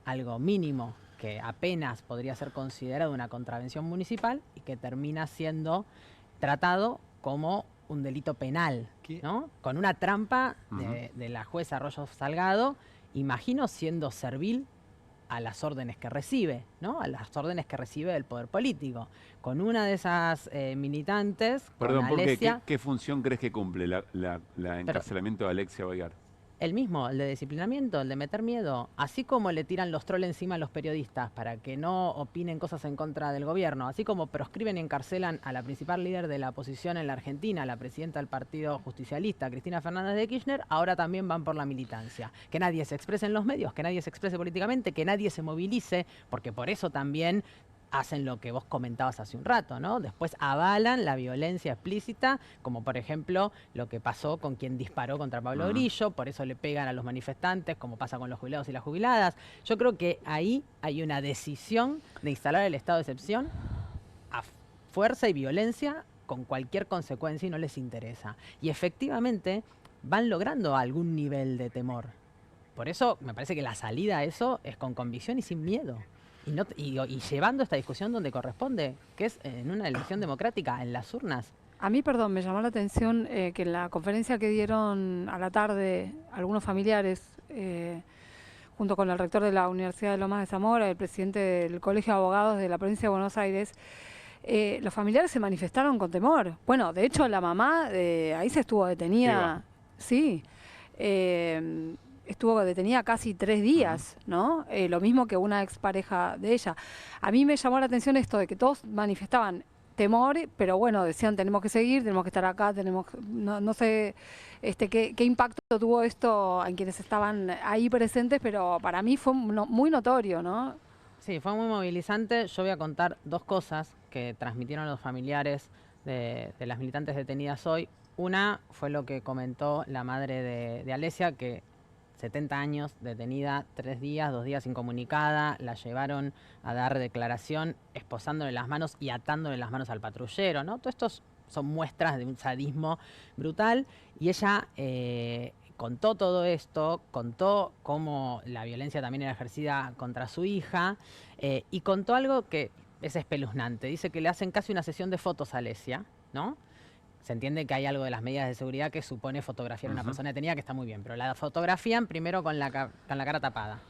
algo mínimo que apenas podría ser considerado una contravención municipal y que termina siendo tratado como un delito penal, ¿no? Con una trampa de la jueza Arroyo Salgado, imagino siendo servil a las órdenes que recibe, ¿no? A las órdenes que recibe del poder político. Con una de esas militantes, Perdón, con Alesia, ¿qué función crees que cumple la encarcelamiento de Alexia Boyar? el mismo, el de disciplinamiento, el de meter miedo, así como le tiran los trolls encima a los periodistas para que no opinen cosas en contra del gobierno, así como proscriben y encarcelan a la principal líder de la oposición en la Argentina, la presidenta del Partido Justicialista, Cristina Fernández de Kirchner, ahora también van por la militancia. Que nadie se exprese en los medios, que nadie se exprese políticamente, que nadie se movilice, porque por eso también hacen lo que vos comentabas hace un rato, ¿no? Después avalan la violencia explícita, como por ejemplo lo que pasó con quien disparó contra Pablo Grillo, por eso le pegan a los manifestantes, como pasa con los jubilados y las jubiladas. Yo creo que ahí hay una decisión de instalar el estado de excepción a fuerza y violencia con cualquier consecuencia y no les interesa. Y efectivamente van logrando algún nivel de temor. Por eso me parece que la salida a eso es con convicción y sin miedo. Y llevando esta discusión donde corresponde, que es en una elección democrática, en las urnas. A mí, perdón, me llamó la atención que en la conferencia que dieron a la tarde algunos familiares, junto con el rector de la Universidad de Lomas de Zamora, el presidente del Colegio de Abogados de la provincia de Buenos Aires, los familiares se manifestaron con temor. Bueno, de hecho, la mamá ahí se estuvo detenida. Sí. Estuvo detenida casi 3 días, ¿no? Lo mismo que una expareja de ella. A mí me llamó la atención esto de que todos manifestaban temor, pero bueno, decían tenemos que seguir, tenemos que estar acá, no sé qué impacto tuvo esto en quienes estaban ahí presentes, pero para mí fue muy notorio, ¿no? Sí, fue muy movilizante. Yo voy a contar 2 cosas que transmitieron los familiares de las militantes detenidas hoy. Una fue lo que comentó la madre de Alesia, que 70 años, detenida, 3 días, 2 días incomunicada, la llevaron a dar declaración esposándole las manos y atándole las manos al patrullero, ¿no? Todo esto son muestras de un sadismo brutal y ella contó todo esto, contó cómo la violencia también era ejercida contra su hija y contó algo que es espeluznante. Dice que le hacen casi una sesión de fotos a Alesia, ¿no? Se entiende que hay algo de las medidas de seguridad que supone fotografiar a una persona detenida, que está muy bien, pero la fotografían primero con la cara tapada.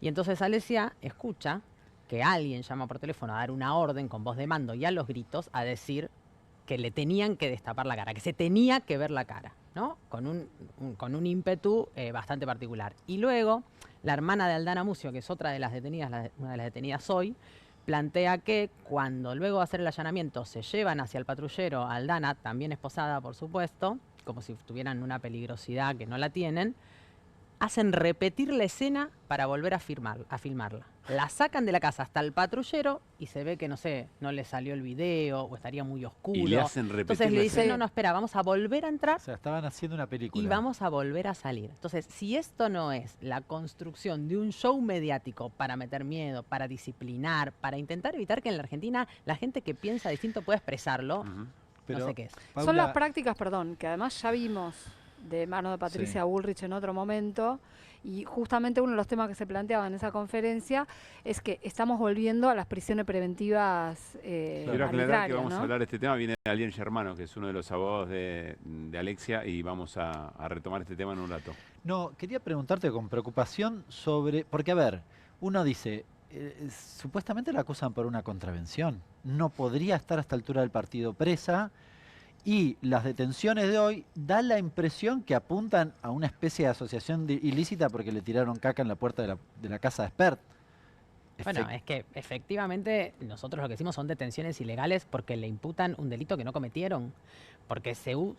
Y entonces Alesia escucha que alguien llama por teléfono a dar una orden con voz de mando y a los gritos a decir que le tenían que destapar la cara, que se tenía que ver la cara, ¿no? Con un ímpetu bastante particular. Y luego, la hermana de Aldana Mucio, que es otra de las detenidas, una de las detenidas hoy, plantea que cuando luego de hacer el allanamiento se llevan hacia el patrullero a Aldana, también esposada por supuesto, como si tuvieran una peligrosidad que no la tienen, hacen repetir la escena para volver a filmarla. La sacan de la casa hasta el patrullero y se ve que, no sé, no le salió el video o estaría muy oscuro. Y le hacen repetir. Entonces le dicen, no, espera, vamos a volver a entrar. O sea, estaban haciendo una película. Y vamos a volver a salir. Entonces, si esto no es la construcción de un show mediático para meter miedo, para disciplinar, para intentar evitar que en la Argentina la gente que piensa distinto pueda expresarlo, no sé qué es. Paula... Son las prácticas, perdón, que además ya vimos de mano de Patricia Bullrich en otro momento Y justamente uno de los temas que se planteaba en esa conferencia es que estamos volviendo a las prisiones preventivas Quiero aclarar que vamos ¿no? a hablar de este tema. Viene Alien Germano, que es uno de los abogados de Alexia, y vamos a retomar este tema en un rato. No, quería preguntarte con preocupación sobre... Porque, a ver, uno dice, supuestamente la acusan por una contravención. No podría estar a esta altura del partido presa. Y las detenciones de hoy da la impresión que apuntan a una especie de asociación ilícita porque le tiraron caca en la puerta de la casa de Espert. Bueno, es que efectivamente nosotros lo que hicimos son detenciones ilegales porque le imputan un delito que no cometieron. Porque yo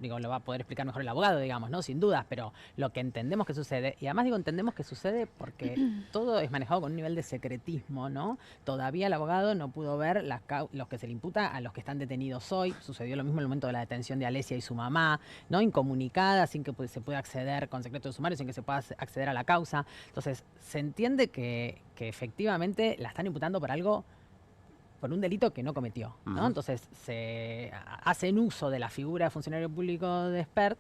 digo, lo va a poder explicar mejor el abogado, digamos, ¿no? Sin dudas, pero lo que entendemos que sucede, y además digo entendemos que sucede porque todo es manejado con un nivel de secretismo, ¿no? Todavía el abogado no pudo ver los que se le imputa a los que están detenidos hoy. Sucedió lo mismo en el momento de la detención de Alexia y su mamá, ¿no? Incomunicada, sin que se pueda acceder con secreto de sumario, sin que se pueda acceder a la causa. Entonces, se entiende que efectivamente la están imputando por algo, por un delito que no cometió, ¿no? Entonces se hacen uso de la figura de funcionario público de Espert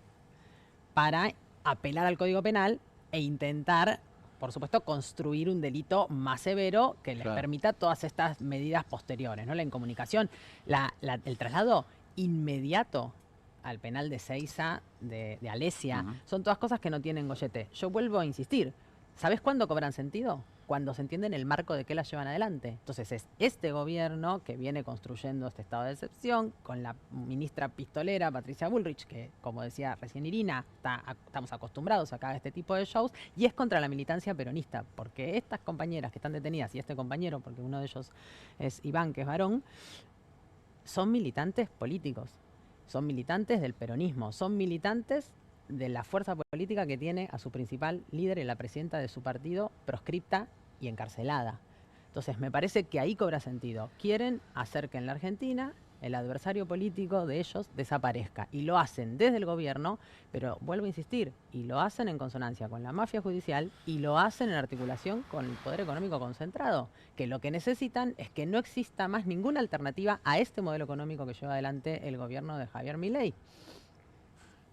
para apelar al Código Penal e intentar, por supuesto, construir un delito más severo que les permita todas estas medidas posteriores, ¿no? La incomunicación, el traslado inmediato al penal de Ezeiza, de Alexia, son todas cosas que no tienen gollete. Yo vuelvo a insistir, ¿sabes cuándo cobran sentido? Cuando se entiende en el marco de qué las llevan adelante. Entonces es este gobierno que viene construyendo este estado de excepción con la ministra pistolera Patricia Bullrich, que como decía recién Irina, estamos acostumbrados a que haga este tipo de shows, y es contra la militancia peronista, porque estas compañeras que están detenidas y este compañero, porque uno de ellos es Iván, que es varón, son militantes políticos, son militantes del peronismo, son militantes de la fuerza política que tiene a su principal líder y la presidenta de su partido proscripta y encarcelada. Entonces me parece que ahí cobra sentido. Quieren hacer que en la Argentina el adversario político de ellos desaparezca. Y lo hacen desde el gobierno, pero vuelvo a insistir, y lo hacen en consonancia con la mafia judicial y lo hacen en articulación con el poder económico concentrado, que lo que necesitan es que no exista más ninguna alternativa a este modelo económico que lleva adelante el gobierno de Javier Milei.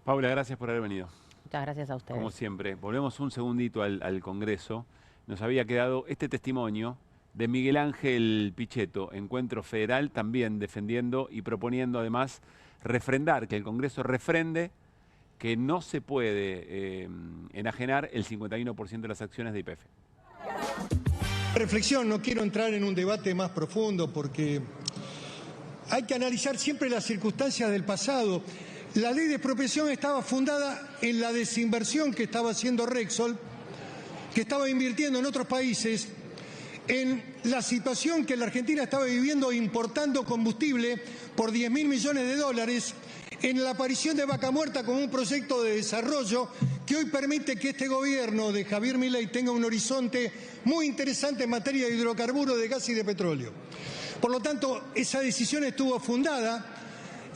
Paula, gracias por haber venido. Muchas gracias a ustedes. Como siempre. Volvemos un segundito al Congreso. Nos había quedado este testimonio de Miguel Ángel Pichetto, Encuentro Federal, también defendiendo y proponiendo además refrendar, que el Congreso refrende que no se puede enajenar el 51% de las acciones de YPF. Reflexión, no quiero entrar en un debate más profundo porque hay que analizar siempre las circunstancias del pasado. La ley de expropiación estaba fundada en la desinversión que estaba haciendo Repsol, que estaba invirtiendo en otros países, en la situación que la Argentina estaba viviendo importando combustible por 10.000 millones de dólares, en la aparición de Vaca Muerta como un proyecto de desarrollo que hoy permite que este gobierno de Javier Milei tenga un horizonte muy interesante en materia de hidrocarburos, de gas y de petróleo. Por lo tanto, esa decisión estuvo fundada.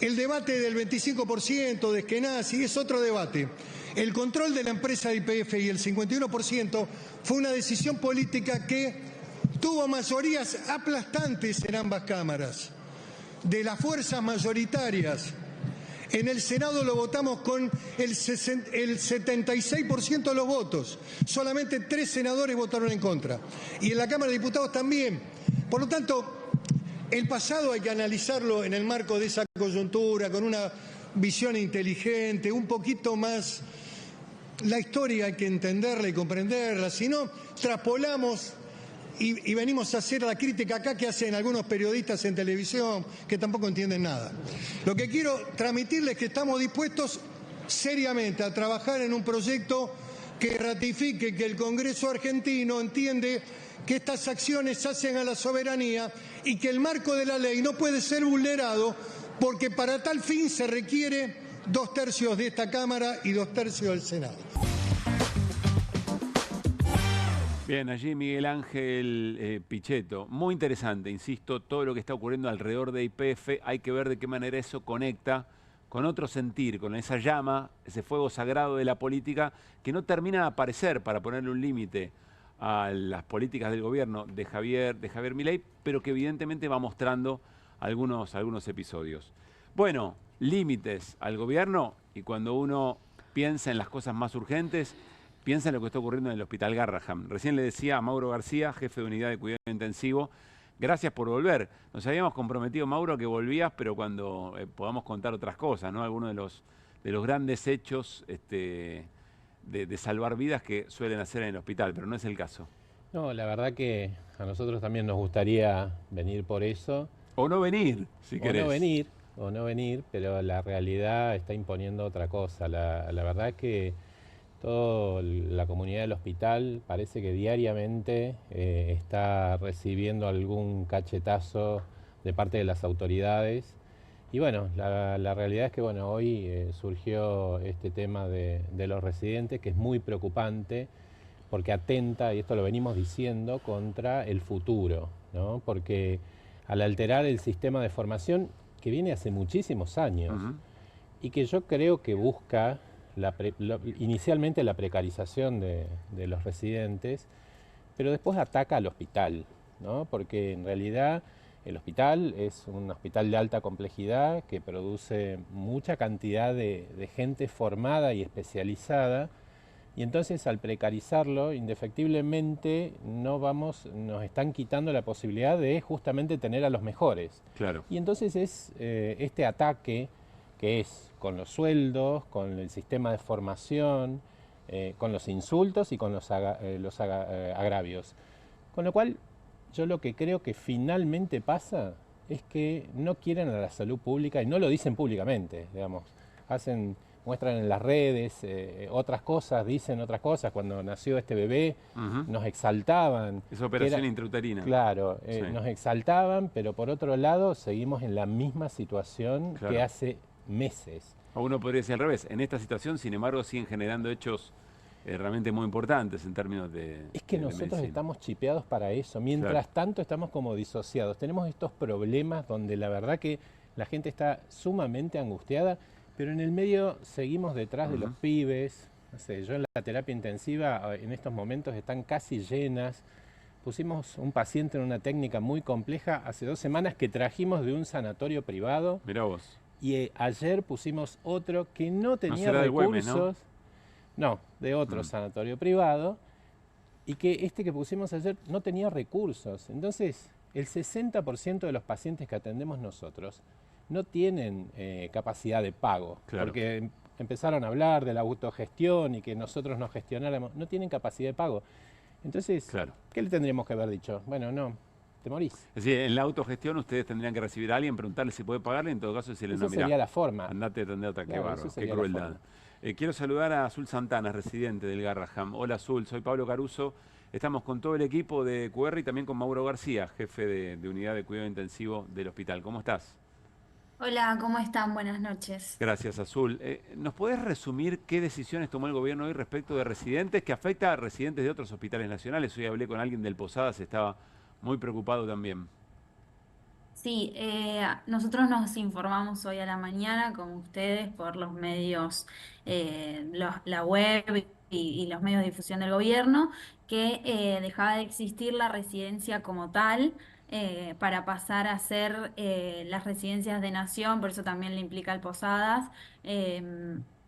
El debate del 25% de Eskenazi es otro debate. El control de la empresa de YPF y el 51% fue una decisión política que tuvo mayorías aplastantes en ambas cámaras, de las fuerzas mayoritarias. En el Senado lo votamos con el 76% de los votos. Solamente 3 senadores votaron en contra. Y en la Cámara de Diputados también. Por lo tanto, el pasado hay que analizarlo en el marco de esa coyuntura, con una visión inteligente, un poquito más. La historia hay que entenderla y comprenderla, si no, traspolamos y venimos a hacer la crítica acá que hacen algunos periodistas en televisión que tampoco entienden nada. Lo que quiero transmitirles es que estamos dispuestos seriamente a trabajar en un proyecto que ratifique que el Congreso argentino entiende que estas acciones hacen a la soberanía y que el marco de la ley no puede ser vulnerado porque para tal fin se requiere 2/3 de esta Cámara y 2/3 del Senado. Bien, allí Miguel Ángel Pichetto. Muy interesante, insisto, todo lo que está ocurriendo alrededor de YPF. Hay que ver de qué manera eso conecta con otro sentir, con esa llama, ese fuego sagrado de la política que no termina de aparecer para ponerle un límite a las políticas del gobierno de Javier Milei, pero que evidentemente va mostrando algunos episodios. Bueno, límites al gobierno, y cuando uno piensa en las cosas más urgentes, piensa en lo que está ocurriendo en el Hospital Garrahan. Recién le decía a Mauro García, jefe de unidad de cuidado intensivo, gracias por volver. Nos habíamos comprometido, Mauro, que volvías, pero cuando podamos contar otras cosas, ¿no? Algunos de los grandes hechos de salvar vidas que suelen hacer en el hospital, pero no es el caso. No, la verdad que a nosotros también nos gustaría venir por eso. O no venir, si querés. O no venir, pero la realidad está imponiendo otra cosa. La verdad es que toda la comunidad del hospital parece que diariamente está recibiendo algún cachetazo de parte de las autoridades. Y bueno, la realidad es que bueno, hoy surgió este tema de los residentes, que es muy preocupante, porque atenta, y esto lo venimos diciendo, contra el futuro, ¿no? Porque al alterar el sistema de formación, que viene hace muchísimos años, y que yo creo que busca inicialmente la precarización de los residentes, pero después ataca al hospital, ¿no? Porque en realidad el hospital es un hospital de alta complejidad que produce mucha cantidad de gente formada y especializada, y entonces al precarizarlo, indefectiblemente nos están quitando la posibilidad de justamente tener a los mejores. Claro. Y entonces es este ataque que es con los sueldos, con el sistema de formación, con los insultos y con los agravios. Con lo cual, yo lo que creo que finalmente pasa es que no quieren a la salud pública y no lo dicen públicamente, digamos. Muestran en las redes otras cosas, dicen otras cosas. Cuando nació este bebé nos exaltaban. Esa operación intrauterina. Claro, sí. Nos exaltaban, pero por otro lado seguimos en la misma situación que hace meses. O uno podría decir al revés. En esta situación, sin embargo, siguen generando hechos realmente muy importantes en términos de Es que nosotros estamos chipeados para eso. Mientras tanto estamos como disociados. Tenemos estos problemas donde la verdad que la gente está sumamente angustiada, pero en el medio seguimos detrás de los pibes. No sé, yo en la terapia intensiva en estos momentos están casi llenas. Pusimos un paciente en una técnica muy compleja hace 2 semanas que trajimos de un sanatorio privado. Mirá vos. Y ayer pusimos otro que no tenía recursos. Güemes, ¿no? No, de otro sanatorio privado. Y que que pusimos ayer no tenía recursos. Entonces, el 60% de los pacientes que atendemos nosotros no tienen capacidad de pago. Claro. Porque empezaron a hablar de la autogestión y que nosotros nos gestionáramos. No tienen capacidad de pago. Entonces, ¿qué le tendríamos que haber dicho? Bueno, no, te morís. Es decir, en la autogestión ustedes tendrían que recibir a alguien, preguntarle si puede pagarle, en todo caso decirle no, mirá, sería la forma. Andate a atender otra, Claro, qué bárbaro, qué la crueldad. Quiero saludar a Azul Santana, residente del Garrahan. Hola Azul, soy Pablo Caruso. Estamos con todo el equipo de QR y también con Mauro García, jefe de unidad de cuidado intensivo del hospital. ¿Cómo estás? Hola, ¿cómo están? Buenas noches. Gracias, Azul. ¿Nos podés resumir qué decisiones tomó el gobierno hoy respecto de residentes, que afecta a residentes de otros hospitales nacionales? Hoy hablé con alguien del Posadas, estaba muy preocupado también. Sí, nosotros nos informamos hoy a la mañana, como ustedes, por los medios, la web y los medios de difusión del gobierno, que dejaba de existir la residencia como tal, para pasar a ser las residencias de nación, por eso también le implica al Posadas,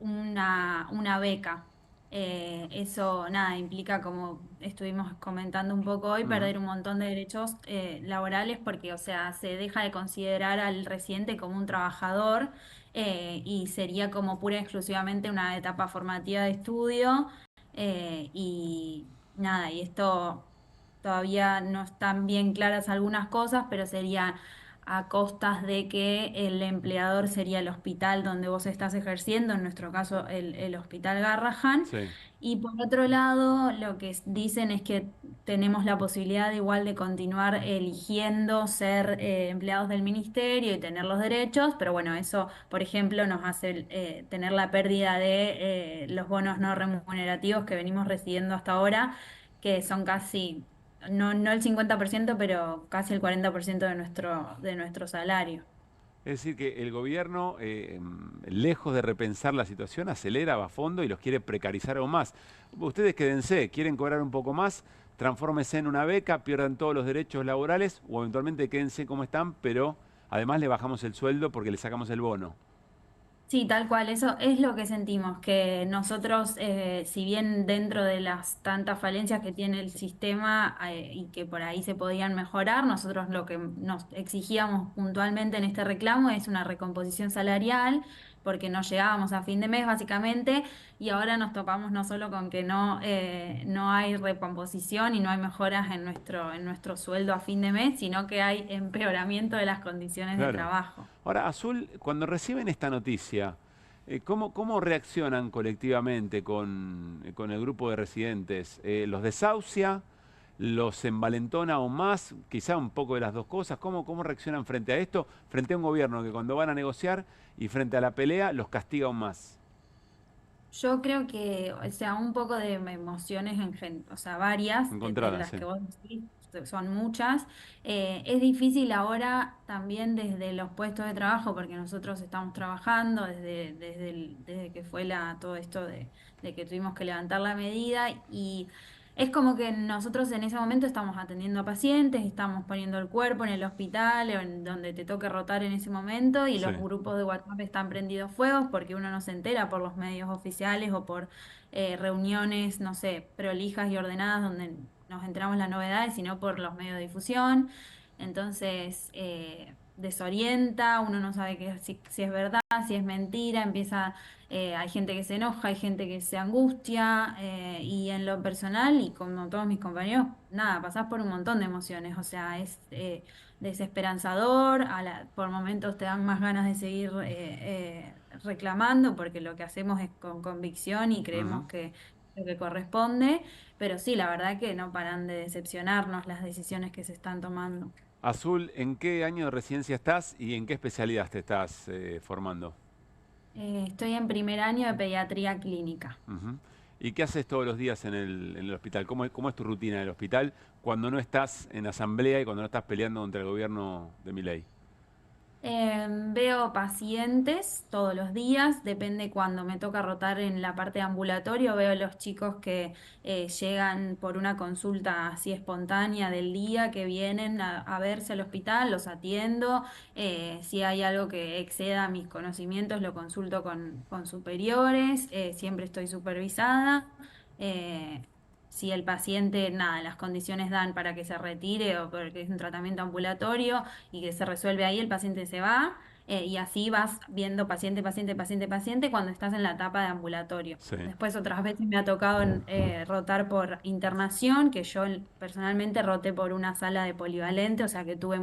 una beca. Eso, nada, implica, como estuvimos comentando un poco hoy, perder un montón de derechos laborales porque, o sea, se deja de considerar al residente como un trabajador y sería como pura y exclusivamente una etapa formativa de estudio y nada, y esto todavía no están bien claras algunas cosas, pero sería a costas de que el empleador sería el hospital donde vos estás ejerciendo, en nuestro caso el Hospital Garrahan. Sí. Y por otro lado, lo que dicen es que tenemos la posibilidad igual de continuar eligiendo ser empleados del ministerio y tener los derechos, pero bueno, eso, por ejemplo, nos hace tener la pérdida de los bonos no remunerativos que venimos recibiendo hasta ahora, que son casi... No el 50%, pero casi el 40% de nuestro salario. Es decir, que el gobierno, lejos de repensar la situación, acelera, va a fondo y los quiere precarizar aún más. Ustedes quédense, quieren cobrar un poco más, transfórmense en una beca, pierdan todos los derechos laborales o eventualmente quédense como están, pero además le bajamos el sueldo porque le sacamos el bono. Sí, tal cual, eso es lo que sentimos, que nosotros, si bien dentro de las tantas falencias que tiene el sistema y que por ahí se podían mejorar, nosotros lo que nos exigíamos puntualmente en este reclamo es una recomposición salarial, porque no llegábamos a fin de mes básicamente, y ahora nos topamos no solo con que no hay recomposición y no hay mejoras en nuestro sueldo a fin de mes, sino que hay empeoramiento de las condiciones de trabajo. Ahora, Azul, cuando reciben esta noticia, ¿cómo reaccionan colectivamente con el grupo de residentes? ¿Los desahucia? ¿Los envalentona aún más? Quizá un poco de las dos cosas. ¿Cómo reaccionan frente a esto? Frente a un gobierno que cuando van a negociar y frente a la pelea los castiga aún más. Yo creo que, o sea, un poco de emociones, o sea, varias, de Encontradas, las sí. que vos decís, son muchas. Es difícil ahora también desde los puestos de trabajo, porque nosotros estamos trabajando desde que fue todo esto de que tuvimos que levantar la medida, y es como que nosotros en ese momento estamos atendiendo a pacientes, estamos poniendo el cuerpo en el hospital, o en donde te toque rotar en ese momento, y los grupos de WhatsApp están prendidos fuegos porque uno no se entera por los medios oficiales o por reuniones, no sé, prolijas y ordenadas donde nos enteramos las novedades, sino por los medios de difusión. Entonces, desorienta, uno no sabe si es verdad, si es mentira, hay gente que se enoja, hay gente que se angustia, y en lo personal, y como todos mis compañeros, nada, pasás por un montón de emociones, o sea, es desesperanzador, por momentos te dan más ganas de seguir reclamando, porque lo que hacemos es con convicción y creemos que es lo que corresponde, pero sí, la verdad que no paran de decepcionarnos las decisiones que se están tomando. Azul, ¿en qué año de residencia estás y en qué especialidad te estás formando? Estoy en primer año de pediatría clínica. ¿Y qué haces todos los días en el hospital? ¿Cómo es tu rutina en el hospital cuando no estás en asamblea y cuando no estás peleando contra el gobierno de Milei? Veo pacientes todos los días, depende cuando me toca rotar en la parte de ambulatorio, veo los chicos que llegan por una consulta así espontánea del día, que vienen a verse al hospital, los atiendo, si hay algo que exceda mis conocimientos lo consulto con superiores, siempre estoy supervisada. Si el paciente, nada, las condiciones dan para que se retire o porque es un tratamiento ambulatorio y que se resuelve ahí, el paciente se va, y así vas viendo paciente cuando estás en la etapa de ambulatorio. Después otras veces me ha tocado rotar por internación, que yo personalmente roté por una sala de polivalente, o sea que tuve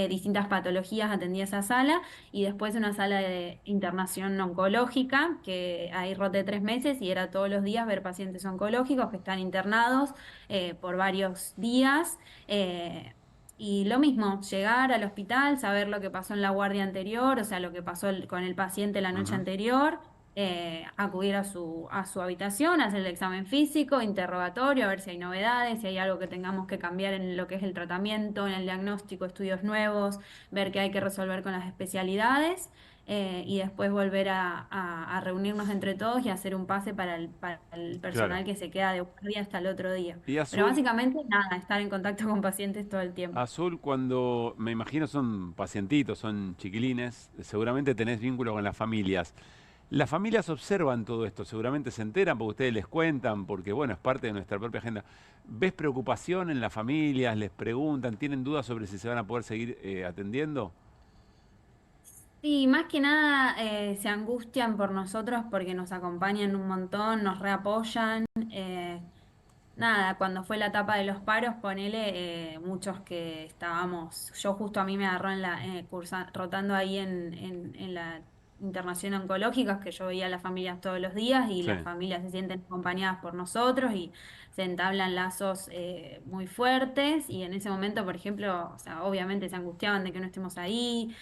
distintas patologías atendí esa sala, y después una sala de internación oncológica, que ahí roté 3 meses y era todos los días ver pacientes oncológicos que están internados por varios días. Y lo mismo, llegar al hospital, saber lo que pasó en la guardia anterior, o sea, lo que pasó con el paciente la noche anterior, acudir a su habitación, hacer el examen físico, interrogatorio, a ver si hay novedades, si hay algo que tengamos que cambiar en lo que es el tratamiento, en el diagnóstico, estudios nuevos, ver qué hay que resolver con las especialidades, y después volver a reunirnos entre todos y hacer un pase para el personal que se queda de guardia hasta el otro día. Pero básicamente nada, estar en contacto con pacientes todo el tiempo. Azul, cuando me imagino son pacientitos, son chiquilines, seguramente tenés vínculo con las familias. Las familias observan todo esto, seguramente se enteran porque ustedes les cuentan, porque bueno, es parte de nuestra propia agenda. ¿Ves preocupación en las familias? ¿Les preguntan? ¿Tienen dudas sobre si se van a poder seguir atendiendo? Sí, más que nada se angustian por nosotros porque nos acompañan un montón, nos reapoyan. Nada, cuando fue la etapa de los paros, ponele, muchos que estábamos, yo justo a mí me agarró rotando ahí en la internación oncológica, que yo veía a las familias todos los días y las familias se sienten acompañadas por nosotros y se entablan lazos muy fuertes, y en ese momento, por ejemplo, o sea, obviamente se angustiaban de que no estemos ahí,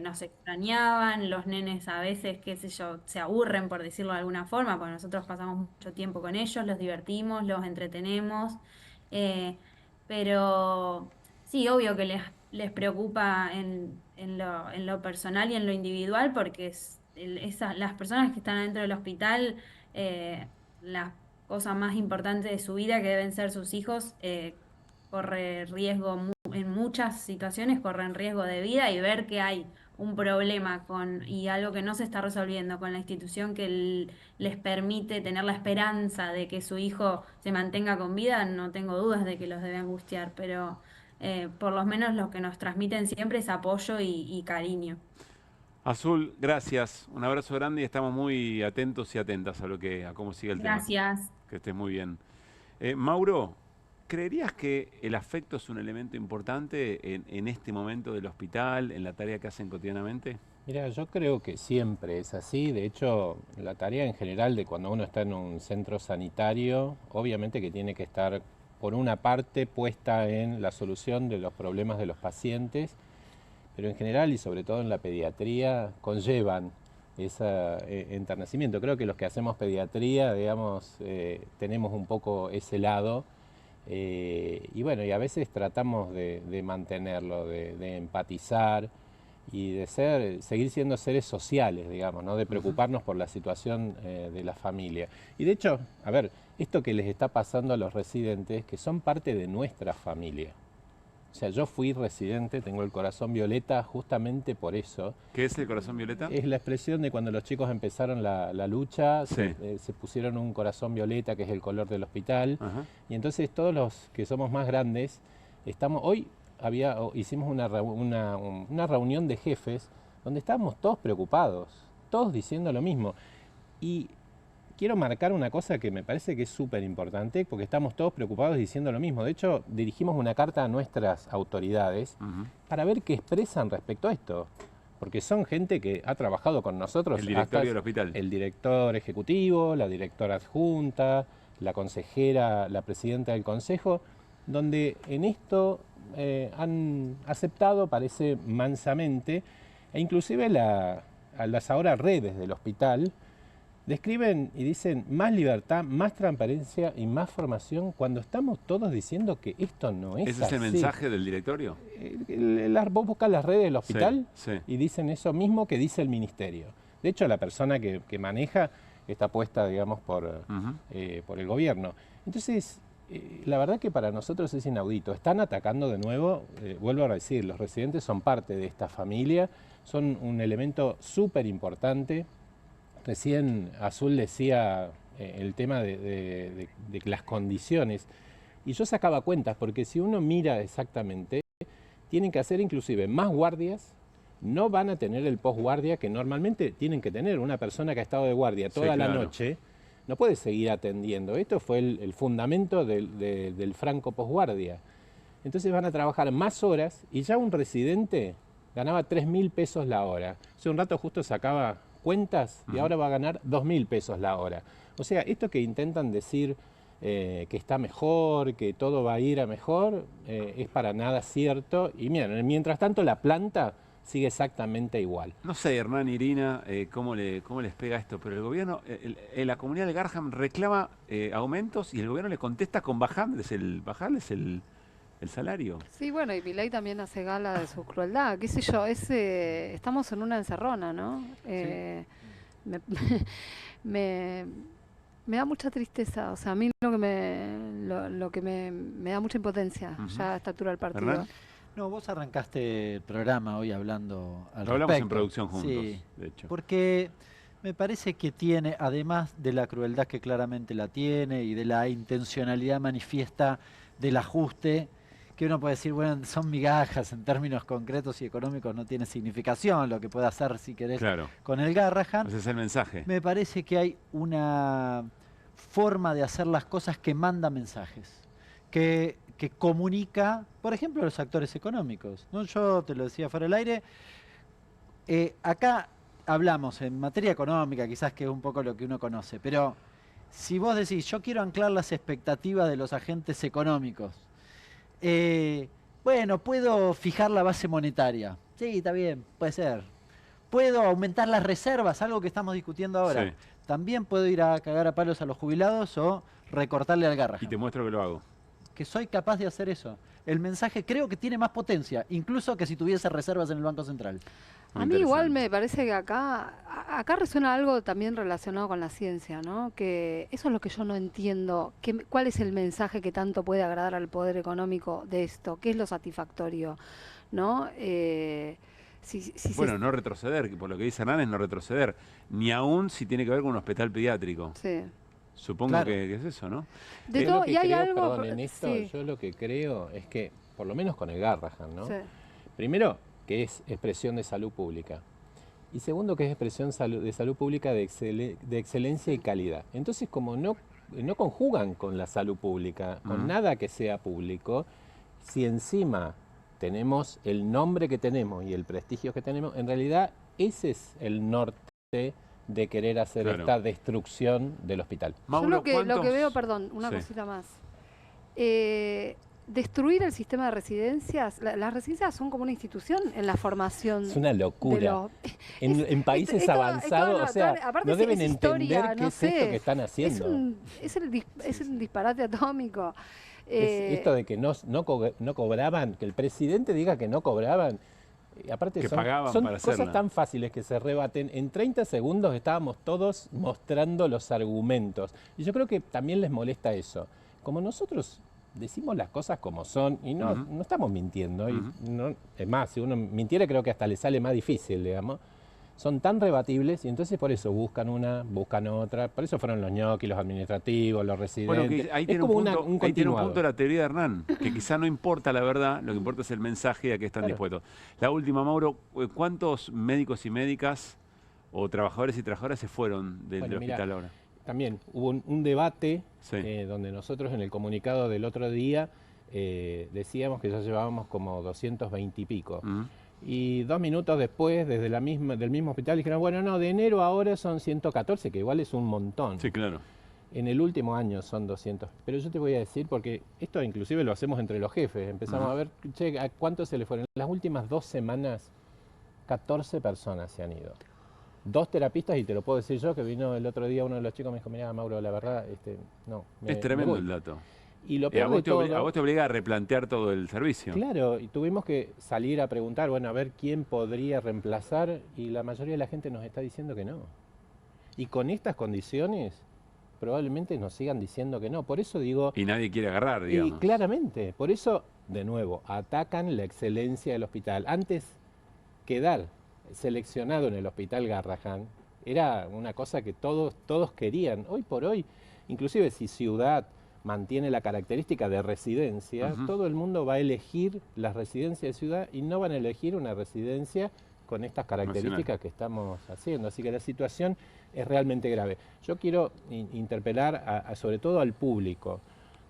nos extrañaban, los nenes a veces, qué sé yo, se aburren, por decirlo de alguna forma, porque nosotros pasamos mucho tiempo con ellos, los divertimos, los entretenemos, pero sí, obvio que les preocupa en lo personal y en lo individual, porque las personas que están dentro del hospital, las cosas más importantes de su vida, que deben ser sus hijos, corre riesgo, en muchas situaciones corren riesgo de vida, y ver que hay un problema y algo que no se está resolviendo con la institución que les permite tener la esperanza de que su hijo se mantenga con vida, no tengo dudas de que los debe angustiar, pero por lo menos lo que nos transmiten siempre es apoyo y cariño. Azul, gracias. Un abrazo grande y estamos muy atentos y atentas a cómo sigue el tema. Gracias. Que estés muy bien. Mauro, ¿creerías que el afecto es un elemento importante en este momento del hospital, en la tarea que hacen cotidianamente? Mira, yo creo que siempre es así. De hecho, la tarea en general de cuando uno está en un centro sanitario, obviamente que tiene que estar, por una parte, puesta en la solución de los problemas de los pacientes, pero en general y sobre todo en la pediatría conllevan ese enternecimiento. Creo que los que hacemos pediatría, digamos, tenemos un poco ese lado y bueno, y a veces tratamos de mantenerlo, de empatizar y de seguir siendo seres sociales, digamos, ¿no? De preocuparnos por la situación de la familia. Y de hecho, a ver, esto que les está pasando a los residentes, que son parte de nuestra familia. O sea, yo fui residente, tengo el corazón violeta justamente por eso. ¿Qué es el corazón violeta? Es la expresión de cuando los chicos empezaron la lucha, sí. se pusieron un corazón violeta, que es el color del hospital. Ajá. Y entonces todos los que somos más grandes, hicimos una reunión de jefes donde estábamos todos preocupados, todos diciendo lo mismo. Y quiero marcar una cosa que me parece que es súper importante, porque estamos todos preocupados diciendo lo mismo. De hecho, dirigimos una carta a nuestras autoridades para ver qué expresan respecto a esto. Porque son gente que ha trabajado con nosotros. El directorio del hospital. El director ejecutivo, la directora adjunta, la consejera, la presidenta del consejo, donde en esto han aceptado, parece mansamente, e inclusive a las ahora redes del hospital, describen y dicen más libertad, más transparencia y más formación cuando estamos todos diciendo que esto no es así. ¿Ese es el mensaje del directorio? Vos buscas las redes del hospital sí. y dicen eso mismo que dice el ministerio. De hecho, la persona que maneja está puesta, digamos, por el gobierno. Entonces, la verdad que para nosotros es inaudito. Están atacando de nuevo, vuelvo a decir, los residentes son parte de esta familia, son un elemento súper importante. Recién Azul decía el tema de las condiciones, y yo sacaba cuentas, porque si uno mira exactamente, tienen que hacer inclusive más guardias, no van a tener el posguardia que normalmente tienen que tener. Una persona que ha estado de guardia toda la noche no puede seguir atendiendo. Esto fue el fundamento del franco posguardia. Entonces van a trabajar más horas, y ya un residente ganaba 3.000 pesos la hora. Hace un rato justo sacaba cuentas y ahora va a ganar 2.000 pesos la hora. O sea, esto que intentan decir que está mejor, que todo va a ir a mejor, es para nada cierto. Y miren, mientras tanto la planta sigue exactamente igual. No sé, Hernán, Irina, cómo les pega esto, pero el gobierno, la comunidad de Garham reclama aumentos y el gobierno le contesta con bajarles el salario. Sí, bueno, y Milei también hace gala de su crueldad, qué sé yo, estamos en una encerrona, ¿no? Sí. Me da mucha tristeza, o sea, a mí lo que me da mucha impotencia ya a esta altura del partido. ¿Hernán? No, vos arrancaste el programa hoy hablando al respecto. Hablamos en producción juntos, sí, de hecho. Porque me parece que tiene, además de la crueldad que claramente la tiene y de la intencionalidad manifiesta del ajuste, que uno puede decir, bueno, son migajas en términos concretos y económicos, no tiene significación lo que puede hacer, si querés, con el Garrahan. Ese es el mensaje. Me parece que hay una forma de hacer las cosas que manda mensajes, que comunica, por ejemplo, a los actores económicos, ¿no? Yo te lo decía fuera del aire, acá hablamos en materia económica, quizás que es un poco lo que uno conoce, pero si vos decís, yo quiero anclar las expectativas de los agentes económicos, bueno, puedo fijar la base monetaria. Sí, está bien, puede ser. Puedo aumentar las reservas, algo que estamos discutiendo ahora. Sí. También puedo ir a cagar a palos a los jubilados o recortarle al Garrahan. Y te muestro que lo hago. Que soy capaz de hacer eso. El mensaje creo que tiene más potencia, incluso que si tuviese reservas en el Banco Central. A mí igual me parece que acá resuena algo también relacionado con la ciencia, ¿no? Que eso es lo que yo no entiendo. ¿Cuál es el mensaje que tanto puede agradar al poder económico de esto? ¿Qué es lo satisfactorio? ¿No? Bueno, no retroceder, que por lo que dice Hernán es no retroceder, ni aún si tiene que ver con un hospital pediátrico. Sí. Supongo Claro. que es eso, ¿no? De todo, y hay creo, algo... perdón, en esto, sí. yo lo que creo es que, por lo menos con el Garrahan, ¿no? Sí. Primero, que es expresión de salud pública. Y segundo, que es expresión de salud pública de excelencia y calidad. Entonces, como no conjugan con la salud pública, con nada que sea público, si encima tenemos el nombre que tenemos y el prestigio que tenemos, en realidad ese es el norte de querer hacer esta destrucción del hospital. Yo lo que veo, perdón, una cosita más. Destruir el sistema de residencias, las residencias son como una institución en la formación. Es una locura. En países avanzados, o sea, no deben entender qué es esto que están haciendo. Es un disparate atómico. Esto de que no cobraban, que el presidente diga que no cobraban. Aparte que son para cosas hacerla. tan fáciles que se rebaten. En 30 segundos estábamos todos mostrando los argumentos. Y yo creo que también les molesta eso. Como nosotros decimos las cosas como son y no estamos mintiendo. Y es más, si uno mintiera creo que hasta le sale más difícil, digamos. Son tan rebatibles y entonces por eso buscan una, buscan otra. Por eso fueron los ñoquis, los administrativos, los residentes. Bueno, que ahí tiene ahí tiene un punto la teoría de Hernán, que quizá no importa la verdad, lo que importa es el mensaje y a qué están dispuestos. La última, Mauro, ¿cuántos médicos y médicas o trabajadores y trabajadoras se fueron del hospital ahora? También hubo un debate donde nosotros en el comunicado del otro día decíamos que ya llevábamos como 220 y pico. Y 2 minutos después, desde del mismo hospital, dijeron, bueno, no, de enero ahora son 114, que igual es un montón. Sí, claro. En el último año son 200. Pero yo te voy a decir, porque esto inclusive lo hacemos entre los jefes, empezamos a ver, che, ¿a cuánto se le fueron? En las últimas 2 semanas, 14 personas se han ido. 2 terapistas, y te lo puedo decir yo, que vino el otro día uno de los chicos, me dijo, mirá, Mauro, la verdad, no. Es tremendo el dato. Y lo peor de todo, a vos te obliga a replantear todo el servicio. Claro, y tuvimos que salir a preguntar, bueno, a ver quién podría reemplazar, y la mayoría de la gente nos está diciendo que no. Y con estas condiciones, probablemente nos sigan diciendo que no. Por eso digo... Y nadie quiere agarrar, digamos. Y claramente, por eso, de nuevo, atacan la excelencia del hospital. Antes, quedar seleccionado en el hospital Garrahan era una cosa que todos querían. Hoy por hoy, inclusive si Ciudad mantiene la característica de residencia, todo el mundo va a elegir la residencia de Ciudad y no van a elegir una residencia con estas características que estamos haciendo. Así que la situación es realmente grave. Yo quiero interpelar sobre todo al público.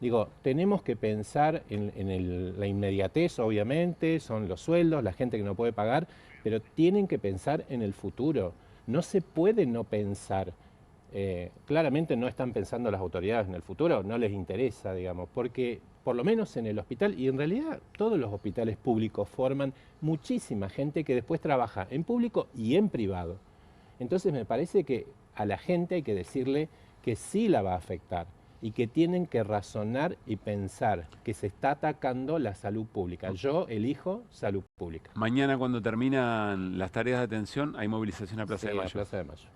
Digo, tenemos que pensar en la inmediatez, obviamente, son los sueldos, la gente que no puede pagar, pero tienen que pensar en el futuro. No se puede no pensar. Claramente no están pensando las autoridades en el futuro, no les interesa, digamos, porque por lo menos en el hospital, y en realidad todos los hospitales públicos forman muchísima gente que después trabaja en público y en privado. Entonces me parece que a la gente hay que decirle que sí la va a afectar y que tienen que razonar y pensar que se está atacando la salud pública. Yo elijo salud pública. Mañana, cuando terminan las tareas de atención, hay movilización a Plaza de Mayo. Plaza de Mayo.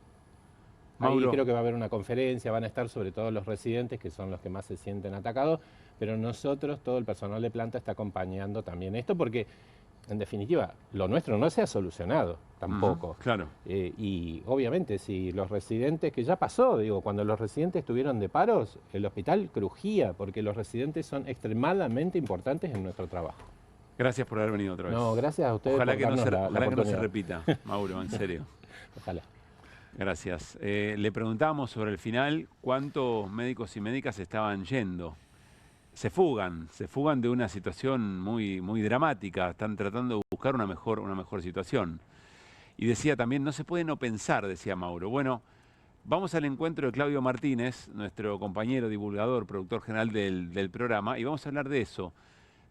Mauro. Ahí creo que va a haber una conferencia, van a estar sobre todo los residentes, que son los que más se sienten atacados, pero nosotros, todo el personal de planta está acompañando también esto, porque en definitiva, lo nuestro no se ha solucionado tampoco. Claro. Y obviamente, si los residentes, que ya pasó, digo, cuando los residentes estuvieron de paros, el hospital crujía, porque los residentes son extremadamente importantes en nuestro trabajo. Gracias por haber venido otra vez. No, gracias a ustedes Ojalá por que no darnos que no se repita, Mauro, en serio. Ojalá. Gracias. Le preguntábamos sobre el final cuántos médicos y médicas estaban yendo. Se fugan de una situación muy, muy dramática, están tratando de buscar una mejor situación. Y decía también, no se puede no pensar, decía Mauro. Bueno, vamos al encuentro de Claudio Martínez, nuestro compañero, divulgador, productor general del programa, y vamos a hablar de eso,